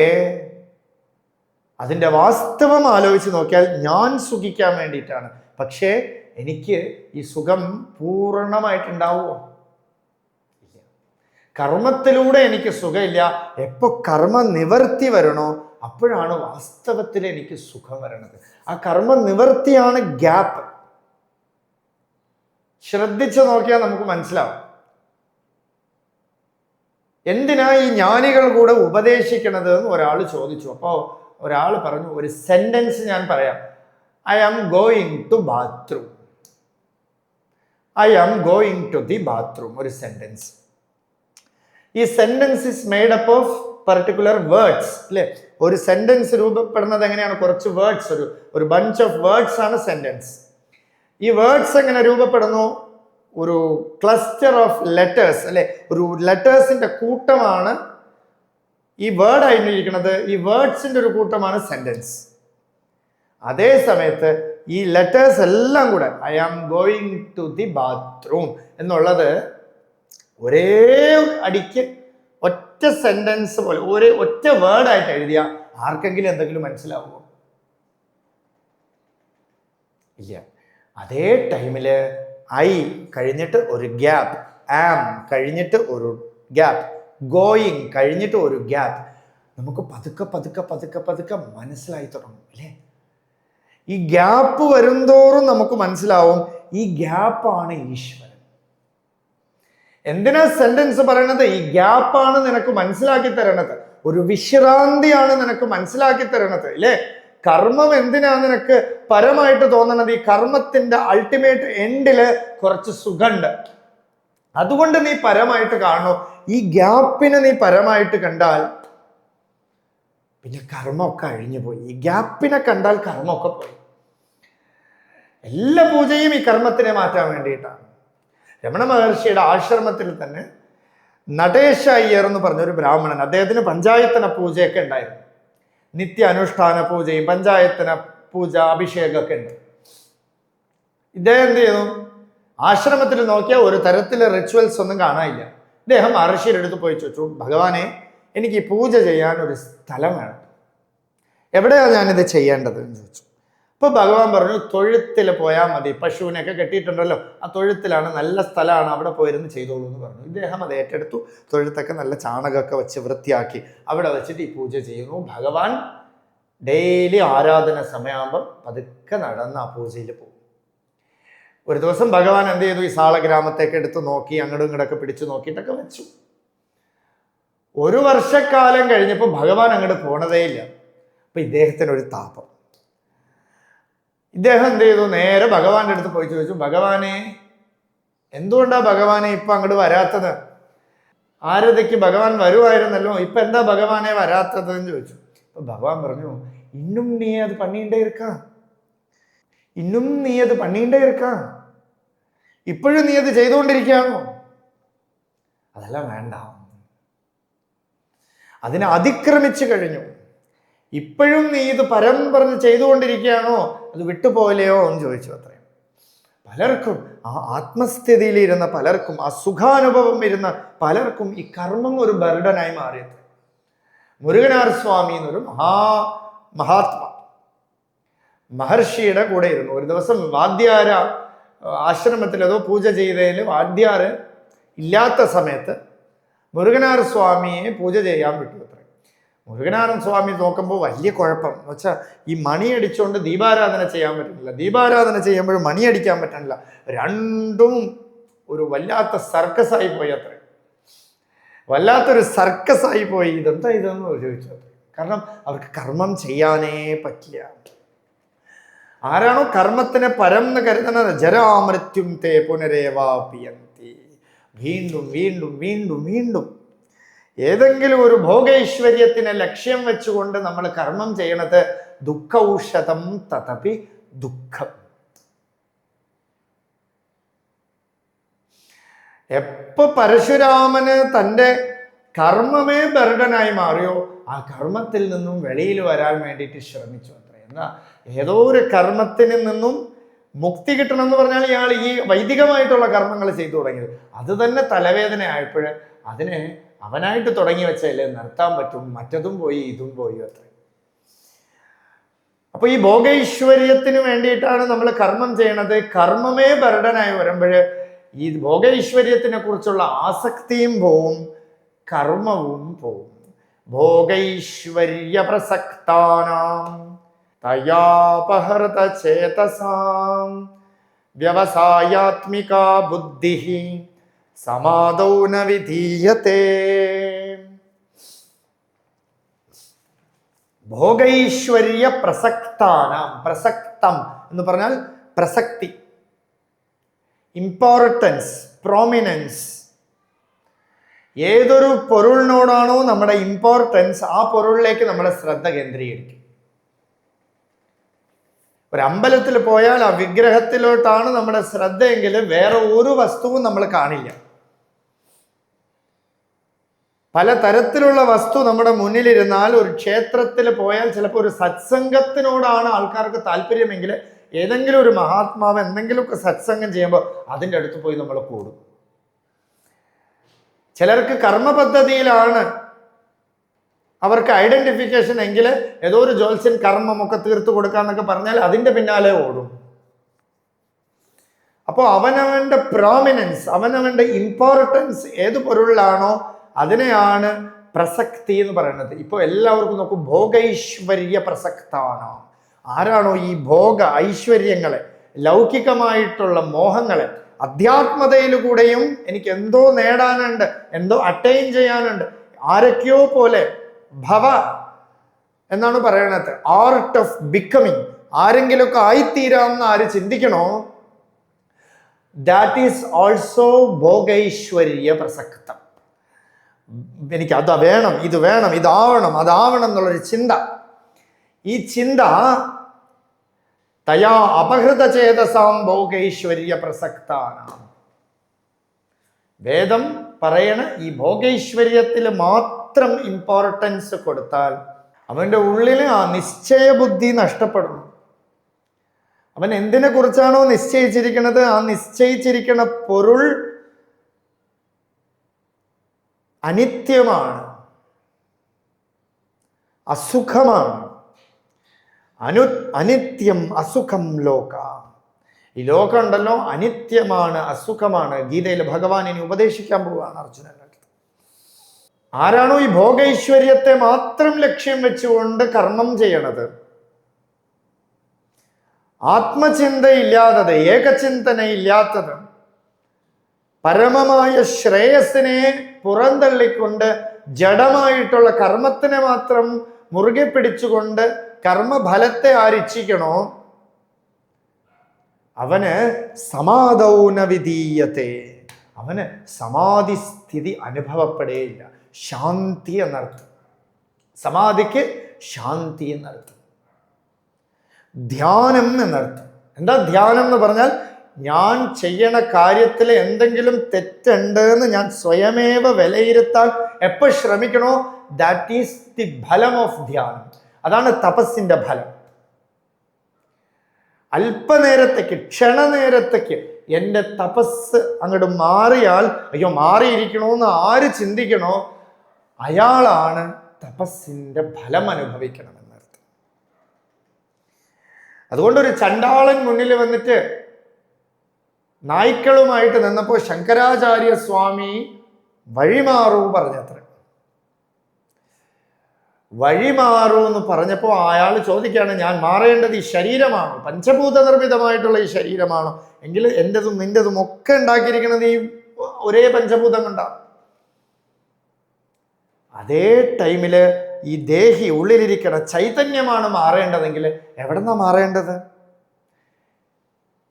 അതിൻ്റെ വാസ്തവം ആലോചിച്ച് നോക്കിയാൽ ഞാൻ സുഖിക്കാൻ വേണ്ടിയിട്ടാണ്. പക്ഷേ എനിക്ക് ഈ സുഖം പൂർണ്ണമായിട്ടുണ്ടാവുമോ? ഇല്ല. കർമ്മത്തിലൂടെ എനിക്ക് സുഖമില്ല. എപ്പോൾ കർമ്മ നിവർത്തി വരണോ അപ്പോഴാണ് വാസ്തവത്തിൽ എനിക്ക് സുഖം വരണത്. ആ കർമ്മ നിവർത്തിയാണ് ഗ്യാപ്പ്. ശ്രദ്ധിച്ചു നോക്കിയാൽ നമുക്ക് മനസ്സിലാവും. എന്തിനാ ഈ ജ്ഞാനികൾ കൂടെ ഉപദേശിക്കണത് എന്ന് ഒരാൾ ചോദിച്ചു. അപ്പോൾ ഒരാൾ പറഞ്ഞു, ഒരു സെന്റൻസ് ഞാൻ പറയാം, I am going to bathroom. I am going to the bathroom. ഒരു സെന്റൻസ്. ഈ sentence is made up of particular words അല്ലെ. ഒരു സെന്റൻസ് രൂപപ്പെടുന്നത് എങ്ങനെയാണ്? കുറച്ച് വേർഡ്സ്, ഒരു ബഞ്ച് ഓഫ് വേർഡ്സ് ആണ് സെന്റൻസ്. ഈ വേർഡ്സ് എങ്ങനെ രൂപപ്പെടുന്നു? ഒരു ക്ലസ്റ്റർ ഓഫ് ലെറ്റേഴ്സ് അല്ലെ, ഒരു ലെറ്റേഴ്സിന്റെ കൂട്ടമാണ് ഈ വേർഡ് ആയിരിക്കുന്നത്. ഈ വേർഡ്സിന്റെ ഒരു കൂട്ടമാണ് സെന്റൻസ്. അതേ സമയത്ത് ഈ ലെറ്റേഴ്സ് എല്ലാം കൂടെ I am going to the bathroom എന്നുള്ളത് ഒരേ അടിക്ക് ഒറ്റ സെന്റൻസ് പോലെ ഒറ്റ വേർഡായിട്ട് എഴുതിയ ആർക്കെങ്കിലും എന്തെങ്കിലും മനസ്സിലാവുമോ? ഇല്ല. അതേ ടൈമില് ഐ കഴിഞ്ഞിട്ട് ഒരു ഗ്യാപ്പ്, ആം കഴിഞ്ഞിട്ട് ഒരു ഗ്യാപ്പ്, ഗോയിങ് കഴിഞ്ഞിട്ട് ഒരു ഗ്യാപ്പ്, നമുക്ക് പതുക്കെ പതുക്കെ പതുക്കെ പതുക്കെ മനസ്സിലായി തുടങ്ങും അല്ലേ? ഈ ഗ്യാപ്പ് വരുംതോറും നമുക്ക് മനസ്സിലാവും ഈ ഗ്യാപ്പാണ് ഈശ്വരൻ. എന്തിനാ സെന്റൻസ് പറയണത്? ഈ ഗ്യാപ്പാണ് നിനക്ക് മനസ്സിലാക്കി തരണത്, ഒരു വിശ്രാന്തിയാണ് നിനക്ക് മനസ്സിലാക്കി തരണത് അല്ലേ? കർമ്മം എന്തിനാ നിനക്ക് പരമായിട്ട് തോന്നണത്? ഈ കർമ്മത്തിന്റെ അൾട്ടിമേറ്റ് എൻഡില് കുറച്ച് സുഖമുണ്ട്, അതുകൊണ്ട് നീ പരമായിട്ട് കാണുന്നു. ഈ ഗ്യാപ്പിനെ നീ പരമായിട്ട് കണ്ടാൽ പിന്നെ കർമ്മമൊക്കെ അഴിഞ്ഞു പോയി. ഈ ഗ്യാപ്പിനെ കണ്ടാൽ കർമ്മമൊക്കെ പോയി. എല്ലാ പൂജയും ഈ കർമ്മത്തിനെ മാറ്റാൻ വേണ്ടിയിട്ടാണ്. രമണ മഹർഷിയുടെ ആശ്രമത്തിൽ തന്നെ നടേശ അയ്യർ എന്ന് പറഞ്ഞൊരു ബ്രാഹ്മണൻ, അദ്ദേഹത്തിന് പഞ്ചായത്തന പൂജയൊക്കെ ഉണ്ടായിരുന്നു. നിത്യ അനുഷ്ഠാന പൂജയും പഞ്ചായത്തന പൂജ അഭിഷേകമൊക്കെ ഉണ്ട്. ഇദ്ദേഹം എന്ത് ചെയ്യുന്നു? ആശ്രമത്തിൽ നോക്കിയാൽ ഒരു തരത്തിലെ റിച്വൽസ് ഒന്നും കാണാനില്ല. ഇദ്ദേഹം മഹർഷിയുടെ അടുത്ത് പോയി ചോദിച്ചു, ഭഗവാനെ, എനിക്ക് ഈ പൂജ ചെയ്യാൻ ഒരു സ്ഥലം വേണം, എവിടെയാണ് ഞാനിത് ചെയ്യേണ്ടത് എന്ന് ചോദിച്ചു. അപ്പോൾ ഭഗവാൻ പറഞ്ഞു, തൊഴുത്തിൽ പോയാൽ മതി, പശുവിനെയൊക്കെ കെട്ടിയിട്ടുണ്ടല്ലോ, ആ തൊഴുത്തിലാണ്, നല്ല സ്ഥലമാണ്, അവിടെ പോയിരുന്ന് ചെയ്തോളൂ എന്ന് പറഞ്ഞു. ഇദ്ദേഹം അത് ഏറ്റെടുത്തു. തൊഴുത്തൊക്കെ നല്ല ചാണകമൊക്കെ വെച്ച് വൃത്തിയാക്കി അവിടെ വെച്ചിട്ട് ഈ പൂജ ചെയ്യുന്നു. ഭഗവാൻ ഡെയിലി ആരാധന സമയമാകുമ്പം പതുക്കെ നടന്ന് ആ പൂജയിൽ പോകും. ഒരു ദിവസം ഭഗവാൻ എന്ത് ചെയ്തു? ഈ സാളഗ്രാമത്തേക്ക് എടുത്ത് നോക്കി, അങ്ങോട്ടും ഇങ്ങോട്ടൊക്കെ പിടിച്ചു നോക്കിയിട്ടൊക്കെ വെച്ചു. ഒരു വർഷക്കാലം കഴിഞ്ഞപ്പോൾ ഭഗവാൻ അങ്ങോട്ട് പോണതേയില്ല. അപ്പൊ ഇദ്ദേഹത്തിന് ഒരു താപം. ഇദ്ദേഹം എന്ത് ചെയ്തു? നേരെ ഭഗവാന്റെ അടുത്ത് പോയി ചോദിച്ചു, ഭഗവാനെ, എന്തുകൊണ്ടാ ഭഗവാനെ ഇപ്പൊ അങ്ങോട്ട് വരാത്തത്? ആരതിക്ക് ഭഗവാൻ വരുമായിരുന്നല്ലോ, ഇപ്പൊ എന്താ ഭഗവാനെ വരാത്തത് എന്ന് ചോദിച്ചു. അപ്പൊ ഭഗവാൻ പറഞ്ഞു, ഇന്നും നീ അത് പണിയിണ്ടേ ഇരിക്കാം, ഇന്നും നീ അത് പണിയിണ്ടേ ഇരിക്കാം, ഇപ്പോഴും നീ അത് ചെയ്തുകൊണ്ടിരിക്കുകയാണോ? അതെല്ലാം വേണ്ട, അതിനെ അതിക്രമിച്ചു കഴിഞ്ഞു. ഇപ്പോഴും നീ ഇത് പറഞ്ഞ് ചെയ്തുകൊണ്ടിരിക്കുകയാണോ? അത് വിട്ടുപോലെയോ എന്ന് ചോദിച്ചു. അത്രയും പലർക്കും ആ ആത്മസ്ഥിതിയിലിരുന്ന പലർക്കും, ആ സുഖാനുഭവം ഇരുന്ന പലർക്കും ഈ കർമ്മം ഒരു ബർഡനായി മാറിയത്. മുരുകനാർ സ്വാമി എന്നൊരു മഹാത്മ മഹർഷിയുടെ കൂടെ ഇരുന്നു. ഒരു ദിവസം വാദ്യാര ആശ്രമത്തിൽ ഏതോ പൂജ ചെയ്തതിൽ വാദ്യാര് ഇല്ലാത്ത സമയത്ത് മുരുകനാർ സ്വാമിയെ പൂജ ചെയ്യാൻ വിട്ടു. മുരുകനാഥൻ സ്വാമി നോക്കുമ്പോൾ വലിയ കുഴപ്പം എന്ന് വെച്ചാൽ ഈ മണി അടിച്ചുകൊണ്ട് ദീപാരാധന ചെയ്യാൻ പറ്റുന്നില്ല, ദീപാരാധന ചെയ്യുമ്പോൾ മണി അടിക്കാൻ പറ്റണില്ല. രണ്ടും ഒരു വല്ലാത്ത സർക്കസായി പോയി. അത്ര വല്ലാത്തൊരു സർക്കസായി പോയി. ഇതെന്താ ഇതെന്ന് ചോദിച്ചു. കാരണം അവർക്ക് കർമ്മം ചെയ്യാനേ പറ്റില്ല. ആരാണോ കർമ്മത്തിനെ പരം എന്ന് കരുതുന്നത്, ജരാമൃത്യും തേ പുനരേവാപിയന്തി, വീണ്ടും വീണ്ടും വീണ്ടും വീണ്ടും ഏതെങ്കിലും ഒരു ഭോഗൈശ്വര്യത്തിനെ ലക്ഷ്യം വെച്ചുകൊണ്ട് നമ്മൾ കർമ്മം ചെയ്യണത് ദുഃഖൌഷധം തതപി ദുഃഖം. എപ്പോ പരശുരാമന് തൻ്റെ കർമ്മമേ ബർഡനായി മാറിയോ, ആ കർമ്മത്തിൽ നിന്നും വെളിയിൽ വരാൻ വേണ്ടിയിട്ട് ശ്രമിച്ചു. അത്ര എന്നാ ഏതോ ഒരു കർമ്മത്തിൽ നിന്നും മുക്തി കിട്ടണം എന്ന് പറഞ്ഞാൽ ഇയാൾ ഈ വൈദികമായിട്ടുള്ള കർമ്മങ്ങൾ ചെയ്തു തുടങ്ങിയത്. അത് തന്നെ തലവേദന ആയപ്പോൾ അതിനെ അവനായിട്ട് തുടങ്ങി വെച്ചല്ലേ നിർത്താൻ പറ്റും, മറ്റതും പോയി ഇതും പോയി. അത്ര അപ്പൊ ഈ ഭോഗൈശ്വര്യത്തിന് വേണ്ടിയിട്ടാണ് നമ്മൾ കർമ്മം ചെയ്യണത്. കർമ്മമേ ബർഡനായി വരുമ്പോൾ ഈ ഭോഗൈശ്വര്യത്തിനെ കുറിച്ചുള്ള ആസക്തിയും പോവും, കർമ്മവും പോവും. ഭോഗൈശ്വര്യ പ്രസക്താനാം തയാപഹൃത ചേതസാം വ്യവസായാത്മിക ബുദ്ധി സമാദൗ ന വിധീയത്തെ. ഭോഗൈശ്വര്യ പ്രസക്താനാം, പ്രസക്തം എന്ന് പറഞ്ഞാൽ പ്രസക്തി, ഇമ്പോർട്ടൻസ്, പ്രോമിനൻസ്. ഏതൊരു പൊരുളിനോടാണോ നമ്മുടെ ഇമ്പോർട്ടൻസ്, ആ പൊരുളിലേക്ക് നമ്മളെ ശ്രദ്ധ കേന്ദ്രീകരിക്കും. ഒരു അമ്പലത്തിൽ പോയാൽ ആ വിഗ്രഹത്തിലോട്ടാണ് നമ്മുടെ ശ്രദ്ധയെങ്കിൽ വേറെ ഒരു വസ്തുവും നമ്മൾ കാണില്ല. പലതരത്തിലുള്ള വസ്തു നമ്മുടെ മുന്നിലിരുന്നാൽ, ഒരു ക്ഷേത്രത്തിൽ പോയാൽ ചിലപ്പോൾ ഒരു സത്സംഗത്തിനോടാണ് ആൾക്കാർക്ക് താല്പര്യമെങ്കിൽ ഏതെങ്കിലും ഒരു മഹാത്മാവ് എന്തെങ്കിലുമൊക്കെ സത്സംഗം ചെയ്യുമ്പോൾ അതിൻ്റെ അടുത്ത് പോയി നമ്മൾ കൂടും. ചിലർക്ക് കർമ്മ പദ്ധതിയിലാണ് അവർക്ക് ഐഡന്റിഫിക്കേഷൻ എങ്കിൽ ഏതോ ഒരു ജ്യോത്സ്യൻ കർമ്മമൊക്കെ തീർത്തു കൊടുക്കാന്നൊക്കെ പറഞ്ഞാൽ അതിൻ്റെ പിന്നാലെ ഓടും. അപ്പോൾ അവനവൻ്റെ പ്രോമിനൻസ്, അവനവൻ്റെ ഇമ്പോർട്ടൻസ് ഏത് പൊരുളിലാണോ അതിനെയാണ് പ്രസക്തി എന്ന് പറയുന്നത്. ഇപ്പോൾ എല്ലാവർക്കും നോക്കും, ഭോഗൈശ്വര്യ പ്രസക്താണ്. ആരാണോ ഈ ഭോഗ ഐശ്വര്യങ്ങളെ, ലൗകികമായിട്ടുള്ള മോഹങ്ങളെ അധ്യാത്മതയിലൂടെയും എനിക്ക് എന്തോ നേടാനുണ്ട്, എന്തോ അറ്റൈൻ ചെയ്യാനുണ്ട്, ആരൊക്കെയോ പോലെ ഭവ എന്നാണ് പറയണത്, ആർട്ട് ഓഫ് ബിക്കമിങ്, ആരെങ്കിലുമൊക്കെ ആയിത്തീരാമെന്ന് ആര് ചിന്തിക്കണോ, ദാറ്റ് ഈസ് ഓൾസോ ഭോഗൈശ്വര്യ പ്രസക്തം. എനിക്ക് അത് വേണം, ഇത് വേണം, ഇതാവണം, അതാവണം എന്നുള്ളൊരു ചിന്ത. ഈ ചിന്ത തയാ അപഹൃത ചേതസാം ഭോഗൈശ്വര്യ പ്രസക്താണ്. വേദം പറയണ ഈ ഭോഗൈശ്വര്യത്തിൽ മാത്രം ഇമ്പോർട്ടൻസ് കൊടുത്താൽ അവൻ്റെ ഉള്ളിൽ ആ നിശ്ചയബുദ്ധി നഷ്ടപ്പെടുന്നു. അവൻ എന്തിനെ കുറിച്ചാണോ നിശ്ചയിച്ചിരിക്കുന്നത്, ആ നിശ്ചയിച്ചിരിക്കുന്ന പൊരുൾ അനിത്യമാണ്, അസുഖമാണ്. അനിത്യം അസുഖം ലോക. ഈ ലോകം ഉണ്ടല്ലോ അനിത്യമാണ്, അസുഖമാണ്. ഗീതയിൽ ഭഗവാൻ ഇനി ഉപദേശിക്കാൻ പോവുകയാണ് അർജുനന്റെ അടുത്ത്. ആരാണോ ഈ ഭോഗൈശ്വര്യത്തെ മാത്രം ലക്ഷ്യം വെച്ചുകൊണ്ട് കർമ്മം ചെയ്യണത്, ആത്മചിന്തയില്ലാത്തത്, ഏകചിന്തനയില്ലാത്തത്, പരമമായ ശ്രേയസിനെ പുറന്തള്ളിക്കൊണ്ട് ജഡമായിട്ടുള്ള കർമ്മത്തിനെ മാത്രം മുറുകെ പിടിച്ചുകൊണ്ട് കർമ്മഫലത്തെ ആരിച്ഛിക്കണോ, അവന് സമാധൗന വിധീയത്തെ, അവന് സമാധി സ്ഥിതി അനുഭവപ്പെടേയില്ല. ശാന്തി എന്നർത്ഥം. സമാധിക്ക് ശാന്തി എന്നർത്ഥം. ധ്യാനം എന്നർത്ഥം. എന്താ ധ്യാനം എന്ന് പറഞ്ഞാൽ, ഞാൻ ചെയ്യണ കാര്യത്തിൽ എന്തെങ്കിലും തെറ്റുണ്ട് എന്ന് ഞാൻ സ്വയമേവ വിലയിരുത്താൻ എപ്പോൾ ശ്രമിക്കണോ, ദാറ്റ് ഈസ് ദി ഫലം ഓഫ് ധ്യാനം. അതാണ് തപസ്സിന്റെ ഫലം. അല്പനേരത്തേക്ക്, ക്ഷണനേരത്തേക്ക് എൻ്റെ തപസ് അങ്ങോട്ട് മാറിയാൽ, അയ്യോ മാറിയിരിക്കണോന്ന് ആര് ചിന്തിക്കണോ, അയാളാണ് തപസ്സിന്റെ ഫലം അനുഭവിക്കണമെന്നർത്ഥം. അതുകൊണ്ടൊരു ചണ്ടാളൻ മുന്നിൽ വന്നിട്ട് നായ്ക്കളുമായിട്ട് നിന്നപ്പോൾ ശങ്കരാചാര്യ സ്വാമി വഴിമാറൂ പറഞ്ഞത്ര. വഴിമാറൂ എന്ന് പറഞ്ഞപ്പോൾ അയാൾ ചോദിക്കുകയാണ്, ഞാൻ മാറേണ്ടത് ഈ ശരീരമാണോ, പഞ്ചഭൂത നിർമ്മിതമായിട്ടുള്ള ഈ ശരീരമാണോ, എങ്കിൽ എൻ്റെതും നിൻ്റെതും ഒക്കെ ഉണ്ടാക്കിയിരിക്കുന്നത് ഈ ഒരേ പഞ്ചഭൂതം കൊണ്ടാണ്. അതേ ടൈമില് ഈ ദേഹി ഉള്ളിലിരിക്കണ ചൈതന്യമാണ് മാറേണ്ടതെങ്കിൽ എവിടെന്നാ മാറേണ്ടത്?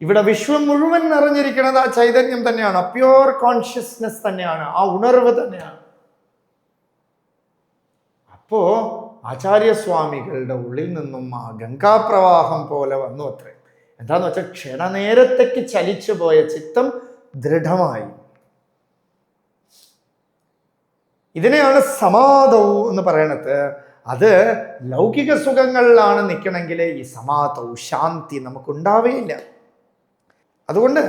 ഇവിടെ വിശ്വം മുഴുവൻ നിറഞ്ഞിരിക്കുന്നത് ആ ചൈതന്യം തന്നെയാണ്, പ്യുവർ കോൺഷ്യസ്നെസ് തന്നെയാണ്, ആ ഉണർവ് തന്നെയാണ്. അപ്പോ ആചാര്യസ്വാമികളുടെ ഉള്ളിൽ നിന്നും ആ ഗംഗാപ്രവാഹം പോലെ വന്നു അത്രേ. എന്താന്ന് വെച്ചാൽ ക്ഷണനേരത്തേക്ക് ചലിച്ചു പോയ ചിത്തം ദൃഢമായി. ഇതിനെയാണ് സമാധൗ എന്ന് പറയണത്. അത് ലൗകിക സുഖങ്ങളിലാണ് നിൽക്കണമെങ്കിൽ ഈ സമാധൗ, ശാന്തി നമുക്കുണ്ടാവുകയില്ല. അതുകൊണ്ട്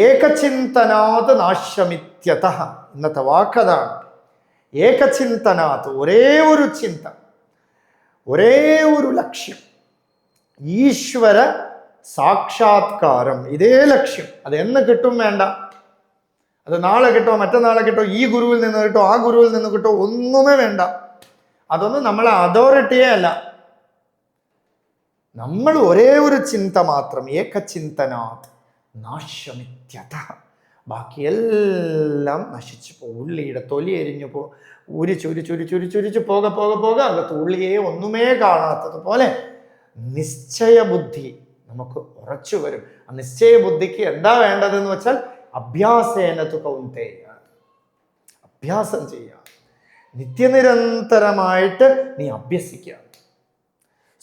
ഏകചിന്തനാത് നാശമിത്യത, ഇന്നത്തെ വാക്കതാണ്. ഏകചിന്തനാത്, ഒരേ ഒരു ചിന്ത, ഒരേ ഒരു ലക്ഷ്യം, ഈശ്വര സാക്ഷാത്കാരം, ഇതേ ലക്ഷ്യം. അത് എന്ന് കിട്ടും വേണ്ട, അത് നാളെ കിട്ടോ മറ്റന്നാളെ കിട്ടോ, ഈ ഗുരുവിൽ നിന്ന് കിട്ടോ ആ ഗുരുവിൽ നിന്ന് കിട്ടോ, ഒന്നുമേ വേണ്ട. അതൊന്നും നമ്മളെ അതോറിറ്റിയേ അല്ല. നമ്മൾ ഒരേ ഒരു ചിന്ത മാത്രം, ഏകചിന്തനാത് നാശമിത്യത. ബാക്കിയെല്ലാം നശിച്ചു പോകും. ഉള്ളിയുടെ തൊലി എരിഞ്ഞു ഉരിച്ചുരിച്ചുരിച്ചുരിച്ചുരിച്ച് പോകെ പോകെ പോകെ അകത്ത് ഉള്ളിയെ ഒന്നുമേ കാണാത്തതുപോലെ നിശ്ചയബുദ്ധി നമുക്ക് ഉറച്ചു വരും. ആ നിശ്ചയബുദ്ധിക്ക് എന്താ വേണ്ടതെന്ന് വെച്ചാൽ അഭ്യാസേനതു കൗന്തേയ, അഭ്യാസം ചെയ്യുക. നിത്യനിരന്തരമായിട്ട് നീ അഭ്യസിക്കുക.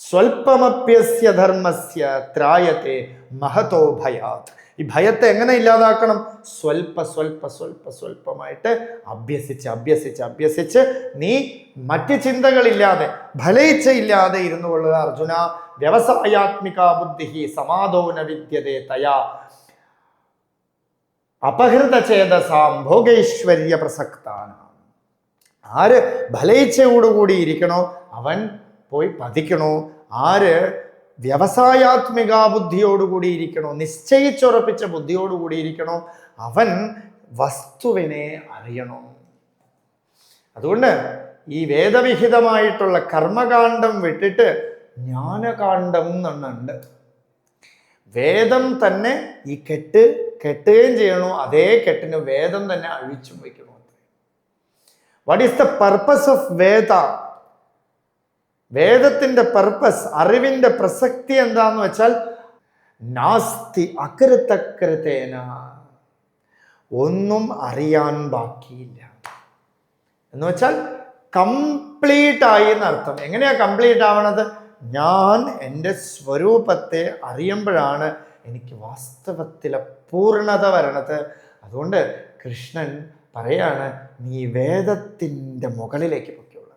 സ്വൽപ്പമപ്യസ്യ ധർമ്മസ്യ ത്രായത്തെ മഹതോ ഭയാത്. ഈ ഭയത്തെ എങ്ങനെ ഇല്ലാതാക്കണം? സ്വൽപ്പമായിട്ട് അഭ്യസിച്ച് നീ മറ്റ് ചിന്തകളില്ലാതെ, ഫലയിച്ചയില്ലാതെ ഇരുന്നു കൊള്ളുക അർജുന. വ്യവസായാത്മിക ബുദ്ധി സമാദോ ന വിദ്യതേ തയാ അപഹൃതചേതസാം ഭോഗൈശ്വര്യ പ്രസക്താന. ആര് ഫലേച്ഛയോടുകൂടി ഇരിക്കണോ അവൻ പോയി പതിക്കണോ, ആര് വ്യവസായാത്മിക ബുദ്ധിയോടുകൂടി ഇരിക്കണോ, നിശ്ചയിച്ചുറപ്പിച്ച ബുദ്ധിയോടുകൂടി ഇരിക്കണോ, അവൻ വസ്തുവിനെ അറിയണോ. അതുകൊണ്ട് ഈ വേദവിഹിതമായിട്ടുള്ള കർമ്മകാന്ഡം വിട്ടിട്ട് ജ്ഞാനകാന്ഡം എന്നുണ്ട്. വേദം തന്നെ ഈ കെട്ടുകയും ചെയ്യണോ, അതേ കെട്ടിന് വേദം തന്നെ അഴിച്ചും വയ്ക്കണോ. What is the purpose of Veda? വേദത്തിന്റെ പർപ്പസ്, അറിവിന്റെ പ്രസക്തി എന്താന്ന് വെച്ചാൽ നാസ്തി അകൃതകൃതേന, ഒന്നും അറിയാൻ ബാക്കിയില്ല എന്ന് വെച്ചാൽ കംപ്ലീറ്റ് ആയി എന്നർത്ഥം. എങ്ങനെയാ കംപ്ലീറ്റ് ആവണത്? ഞാൻ എൻ്റെ സ്വരൂപത്തെ അറിയുമ്പോഴാണ് എനിക്ക് വാസ്തവത്തിലെ പൂർണ്ണത വരണത്. അതുകൊണ്ട് കൃഷ്ണൻ പറയാണ്, നീ വേദത്തിൻ്റെ മുകളിലേക്ക് പൊയ്ക്കോളൂ.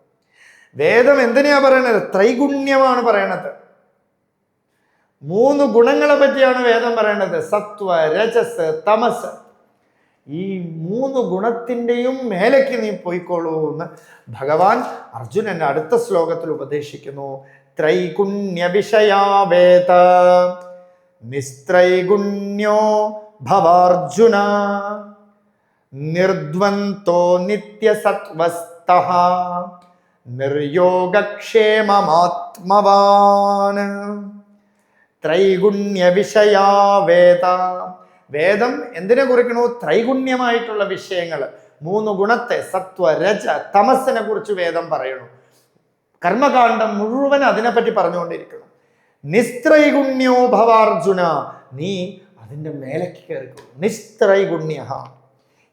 വേദം എന്തിനാ പറയണത്? ത്രൈഗുണ്യമാണ് പറയണത്. 3 ഗുണങ്ങളെ പറ്റിയാണ് വേദം പറയണത്, സത്വ, രജസ്, തമസ്. ഈ 3 ഗുണത്തിൻ്റെയും മേലേക്ക് നീ പോയിക്കോളൂ എന്ന് ഭഗവാൻ അർജുനൻ അടുത്ത ശ്ലോകത്തിൽ ഉപദേശിക്കുന്നു. ത്രൈഗുണ്യ വിഷയാ വേദ നിസ്ത്രൈഗുണ്യോ ഭവാർജുന നിർദ്വന്ദ്വോ നിത്യസത്വസ്ഥഃ നിർയോഗക്ഷേമമാത്മവാൻ. ത്രൈഗുണ്യ വിഷയാ വേദ. വേദം എന്തിനെ കുറിക്കണു? ത്രൈഗുണ്യമായിട്ടുള്ള വിഷയങ്ങൾ, 3 ഗുണത്തെ, സത്വ, രജ, തമസ്സിനെ കുറിച്ച് വേദം പറയണു. കർമ്മകാന്ഡം മുഴുവൻ അതിനെപ്പറ്റി പറഞ്ഞുകൊണ്ടിരിക്കണം. നിസ്ത്രൈഗുണ്യോ ഭവാർജുന, നീ അതിൻ്റെ മേലേക്ക് കയറിക്കോളൂ. നിസ്ത്രൈഗുണ്യ,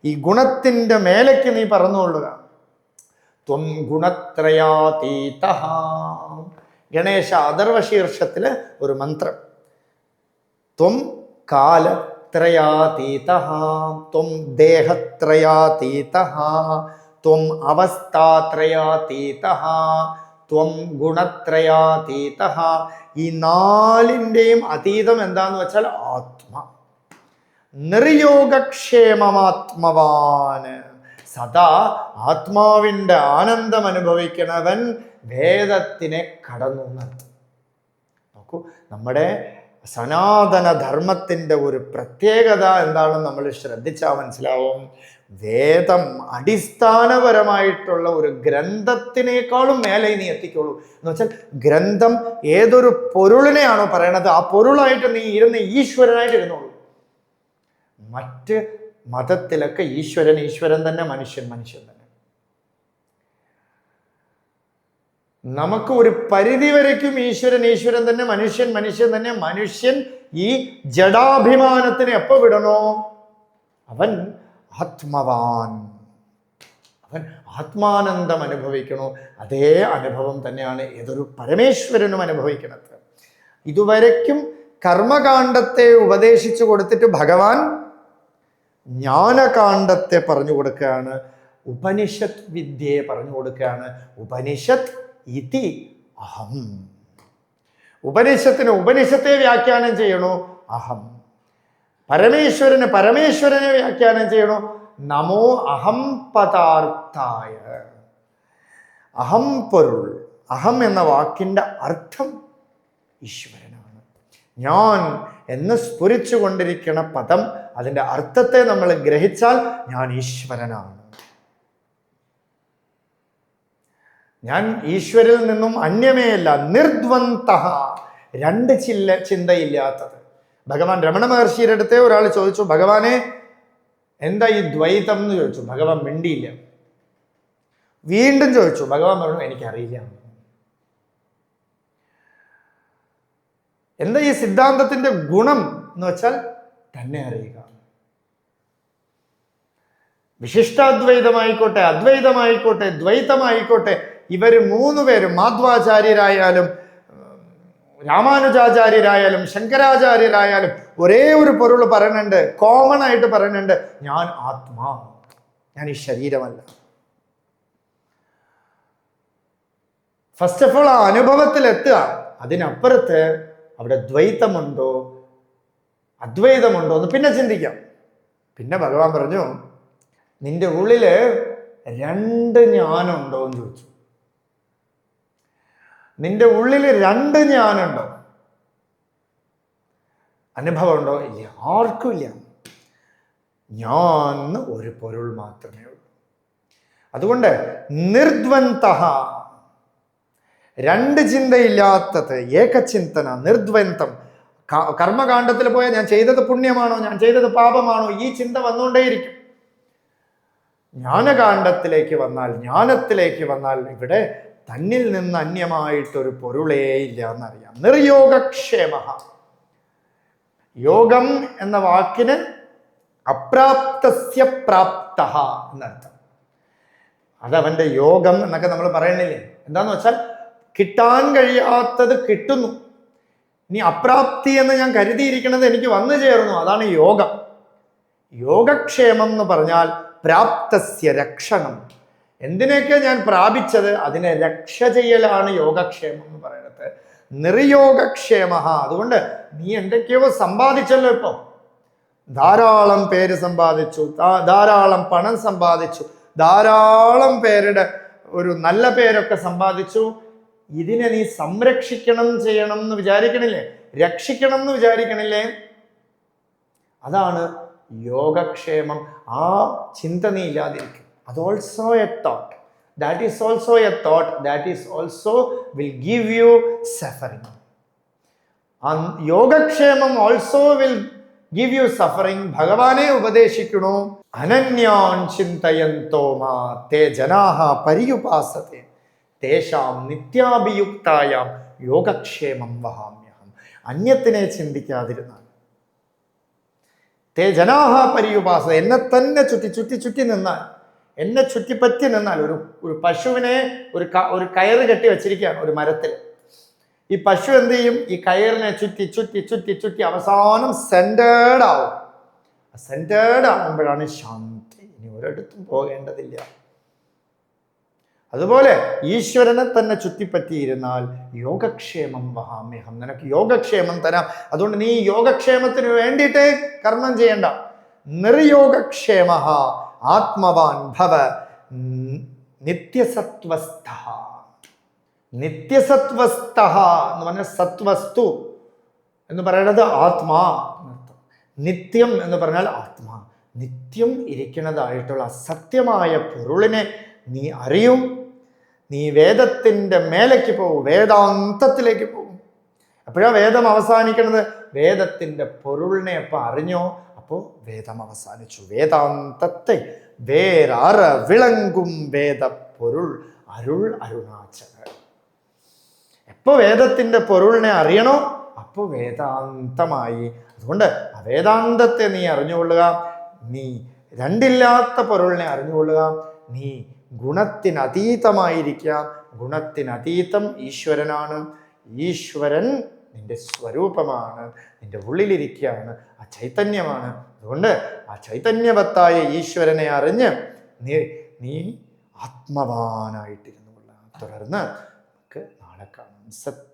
ഈ ഗുണത്തിൻ്റെ മേലേക്ക് നീ പറന്നുകൊള്ളുക. ത്വം ഗുണത്രയാതീതഃ. ഗണേശ അഥർവശീർഷത്തില് ഒരു മന്ത്രം. ത്വം കാലത്രയാതീതഃ, ത്വം ദേഹത്രയാതീതഃ, ത്വം അവസ്ഥാത്രയാതീതഃ, ത്വം ഗുണത്രയാതീതഃ. ഈ 4ൻ്റെയും അതീതം എന്താന്ന് വെച്ചാൽ ആത്മ. നിർയോഗക്ഷേമമാത്മവാൻ, സദാ ആത്മാവിൻ്റെ ആനന്ദം അനുഭവിക്കണവൻ വേദത്തിനെ കടന്നു നടത്തും. നോക്കൂ, നമ്മുടെ സനാതന ധർമ്മത്തിൻ്റെ ഒരു പ്രത്യേകത എന്താണെന്ന് നമ്മൾ ശ്രദ്ധിച്ചാൽ മനസ്സിലാവും. വേദം അടിസ്ഥാനപരമായിട്ടുള്ള ഒരു ഗ്രന്ഥത്തിനേക്കാളും മേലെ നീ എത്തിക്കുള്ളൂ. എന്ന് വെച്ചാൽ ഗ്രന്ഥം ഏതൊരു പൊരുളിനെയാണോ പറയണത്, ആ പൊരുളായിട്ട് നീ ഇരുന്ന് ഈശ്വരനായിട്ട് ഇരുന്നോളൂ. മറ്റ് മതത്തിലൊക്കെ ഈശ്വരൻ ഈശ്വരൻ തന്നെ, മനുഷ്യൻ മനുഷ്യൻ തന്നെ. നമുക്ക് ഒരു പരിധി വരയ്ക്കും ഈശ്വരൻ ഈശ്വരൻ തന്നെ, മനുഷ്യൻ മനുഷ്യൻ തന്നെ. മനുഷ്യൻ ഈ ജഡാഭിമാനത്തിന് എപ്പോ വിടണോ, അവൻ ആത്മവാൻ, അവൻ ആത്മാനന്ദം അനുഭവിക്കണോ. അതേ അനുഭവം തന്നെയാണ് ഏതൊരു പരമേശ്വരനും അനുഭവിക്കുന്നത്. ഇതുവരയ്ക്കും കർമ്മകാന്ഡത്തെ ഉപദേശിച്ചു കൊടുത്തിട്ട് ഭഗവാൻ ജ്ഞാനകാന്ഡത്തെ പറഞ്ഞു കൊടുക്കുകയാണ്, ഉപനിഷത്ത് വിദ്യയെ പറഞ്ഞു കൊടുക്കുകയാണ്. ഉപനിഷത്ത് ഇതി അഹം. ഉപനിഷത്തിന് ഉപനിഷത്തെ വ്യാഖ്യാനം ചെയ്യണോ, അഹം. പരമേശ്വരന് പരമേശ്വരനെ വ്യാഖ്യാനം ചെയ്യണോ, നമോ അഹം പദാർത്ഥായ. അഹം പൊരുൾ, അഹം എന്ന വാക്കിൻ്റെ അർത്ഥം ഈശ്വരനാണ്. ഞാൻ എന്ന് സ്ഫുരിച്ചു കൊണ്ടിരിക്കുന്ന പദം, അതിൻ്റെ അർത്ഥത്തെ നമ്മൾ ഗ്രഹിച്ചാൽ ഞാൻ ഈശ്വരനാണ്. ഞാൻ ഈശ്വരിൽ നിന്നും അന്യമേയല്ല. നിർദ്വന്ദ്വഃ, 2 ചിന്തയില്ലാത്തത്. ഭഗവാൻ രമണ മഹർഷിയുടെ അടുത്ത് ഒരാൾ ചോദിച്ചു, ഭഗവാനെ എന്താ ഈ ദ്വൈതം എന്ന് ചോദിച്ചു. ഭഗവാൻ മിണ്ടിയില്ല. വീണ്ടും ചോദിച്ചു. ഭഗവാൻ പറഞ്ഞു, എനിക്കറിയില്ല. എന്താ ഈ സിദ്ധാന്തത്തിന്റെ ഗുണം എന്ന് വെച്ചാൽ തന്നെ അറിയുക. വിശിഷ്ടാദ്വൈതമായിക്കോട്ടെ, അദ്വൈതമായിക്കോട്ടെ, ദ്വൈതമായിക്കോട്ടെ, ഇവർ 3 പേരും മാധ്വാചാര്യരായാലും രാമാനുജാചാര്യരായാലും ശങ്കരാചാര്യരായാലും ഒരേ ഒരു പൊരുൾ പറയുന്നുണ്ട്, കോമൺ ആയിട്ട് പറയുന്നുണ്ട്, ഞാൻ ആത്മാ, ഞാൻ ഈ ശരീരമല്ല. ഫസ്റ്റ് ഓഫ് ഓൾ ആ അനുഭവത്തിൽ എത്തുക. അതിനപ്പുറത്ത് അവിടെ ദ്വൈതമുണ്ടോ അദ്വൈതമുണ്ടോ എന്ന് പിന്നെ ചിന്തിക്കാം. പിന്നെ ഭഗവാൻ പറഞ്ഞു, നിന്റെ ഉള്ളില് 2 ഞാനുണ്ടോ എന്ന് ചോദിച്ചു. നിന്റെ ഉള്ളിൽ 2 ഞാനുണ്ടോ? അനുഭവം ഉണ്ടോ? ഇല്ല, ആർക്കും ഇല്ല. ഞാൻ ഒരു പൊരുൾ മാത്രമേ ഉള്ളൂ. അതുകൊണ്ട് നിർദ്വന്ദ്വഃ, 2 ചിന്തയില്ലാത്തത്, ഏകചിന്തന, നിർദ്വന്ദ്വം. കർമ്മകാണ്ഡത്തിൽ പോയാൽ ഞാൻ ചെയ്തത് പുണ്യമാണോ, ഞാൻ ചെയ്തത് പാപമാണോ, ഈ ചിന്ത വന്നുകൊണ്ടേയിരിക്കും. ജ്ഞാനകാണ്ഡത്തിലേക്ക് വന്നാൽ ഇവിടെ തന്നിൽ നിന്ന് അന്യമായിട്ടൊരു പൊരുളേ ഇല്ല എന്നറിയാം. നിർയോഗക്ഷേമ. യോഗം എന്ന വാക്കിന് അപ്രാപ്തസ്യ പ്രാപ്തഃ എന്നർത്ഥം. അതവന്റെ യോഗം എന്നൊക്കെ നമ്മൾ പറയണില്ലേ. എന്താന്ന് വെച്ചാൽ കിട്ടാൻ കഴിയാത്തത് കിട്ടുന്നു. ഇനി അപ്രാപ്തി എന്ന് ഞാൻ കരുതിയിരിക്കുന്നത് എനിക്ക് വന്നു ചേർന്നു, അതാണ് യോഗം. യോഗക്ഷേമം എന്ന് പറഞ്ഞാൽ പ്രാപ്തസ്യ രക്ഷണം. എന്തിനൊക്കെ ഞാൻ പ്രാപിച്ചത് അതിനെ രക്ഷ ചെയ്യലാണ് യോഗക്ഷേമം എന്ന് പറയുന്നത്. നിർയോഗക്ഷേമ. അതുകൊണ്ട് നീ എന്തൊക്കെയോ സമ്പാദിച്ചല്ലോ. ഇപ്പൊ ധാരാളം പേര് സമ്പാദിച്ചു, ധാരാളം പണം സമ്പാദിച്ചു, ധാരാളം പേരുടെ ഒരു നല്ല പേരൊക്കെ സമ്പാദിച്ചു. ഇതിനെ നീ സംരക്ഷിക്കണം ചെയ്യണം എന്ന് വിചാരിക്കണില്ലേ, രക്ഷിക്കണം എന്ന് വിചാരിക്കണില്ലേ? അതാണ് യോഗക്ഷേമം. ആ ചിന്ത നീ ഇല്ലാതിരിക്കും. അത് also a thought. That is also a thought. That is also will give you suffering. യോഗക്ഷേമം also will give you suffering. ഭഗവാനെ ഉപദേശിക്കണു, അനന്യാൻ ചിന്തയന്തോ മാ തേ ജനാഹ പര്യുപാസത്തെ തേഷാം നിത്യാഭിയുക്തായാം യോഗക്ഷേമം വഹാമ്യഹം. അന്യത്തിനെ ചിന്തിക്കാതിരുന്നാൽ, തേ ജനാഹ പര്യുപാസ, എന്നെ തന്നെ ചുറ്റി നിന്നാൽ, എന്നെ ചുറ്റിപ്പറ്റി നിന്നാൽ. ഒരു പശുവിനെ ഒരു കയറ് കെട്ടി വെച്ചിരിക്കുകയാണ് ഒരു മരത്തിൽ. ഈ പശു എന്ത് ചെയ്യും? ഈ കയറിനെ ചുറ്റി അവസാനം സെന്റേർഡ് ആവും. സെന്റേർഡ് ആവുമ്പോഴാണ് ശാന്തി. ഇനി ഒരിടത്തും പോകേണ്ടതില്ല. അതുപോലെ ഈശ്വരനെ തന്നെ ചുറ്റിപ്പറ്റിയിരുന്നാൽ യോഗക്ഷേമം വഹാമ്യഹം, നിനക്ക് യോഗക്ഷേമം തരാം. അതുകൊണ്ട് നീ യോഗക്ഷേമത്തിന് വേണ്ടിയിട്ട് കർമ്മം ചെയ്യണ്ട. നിർയോഗക്ഷേമ ആത്മവാൻ ഭവ നിത്യസത്വസ്ഥ. നിത്യസത്വസ്ഥ എന്ന് പറഞ്ഞ സത്വസ്തു എന്ന് പറയുന്നത് ആത്മാ എന്നർത്ഥം. നിത്യം എന്ന് പറഞ്ഞാൽ ആത്മാ. നിത്യം ഇരിക്കുന്നതായിട്ടുള്ള സത്യമായ പൊരുളിനെ നീ അറിയും. നീ വേദത്തിൻ്റെ മേലേക്ക് പോകും, വേദാന്തത്തിലേക്ക് പോകും. അപ്പോഴാണ് വേദം അവസാനിക്കുന്നത്. വേദത്തിൻ്റെ പൊരുളിനെ എപ്പോൾ അറിഞ്ഞോ അപ്പോൾ വേദം അവസാനിച്ചു. വേദാന്തത്തെ വേററ വിളങ്കും വേദ പൊരുൾ അരുൾ അരുണാചല. എപ്പോൾ വേദത്തിൻ്റെ പൊരുളിനെ അറിയണോ അപ്പോൾ വേദാന്തമായി. അതുകൊണ്ട് ആ വേദാന്തത്തെ നീ അറിഞ്ഞുകൊള്ളുക. നീ രണ്ടില്ലാത്ത പൊരുളിനെ അറിഞ്ഞുകൊള്ളുക. നീ ഗുണത്തിനതീതമായിരിക്കുക. ഗുണത്തിനതീതം ഈശ്വരനാണ്. ഈശ്വരൻ നിന്റെ സ്വരൂപമാണ്, നിന്റെ ഉള്ളിലിരിക്കുകയാണ്, ആ ചൈതന്യമാണ്. അതുകൊണ്ട് ആ ചൈതന്യവത്തായ ഈശ്വരനെ അറിഞ്ഞ് നീ ആത്മവാനായിട്ടിരുന്നു കൊള്ളുക. തുടർന്ന് നമുക്ക് നാളെ കാണാം. സത്യം.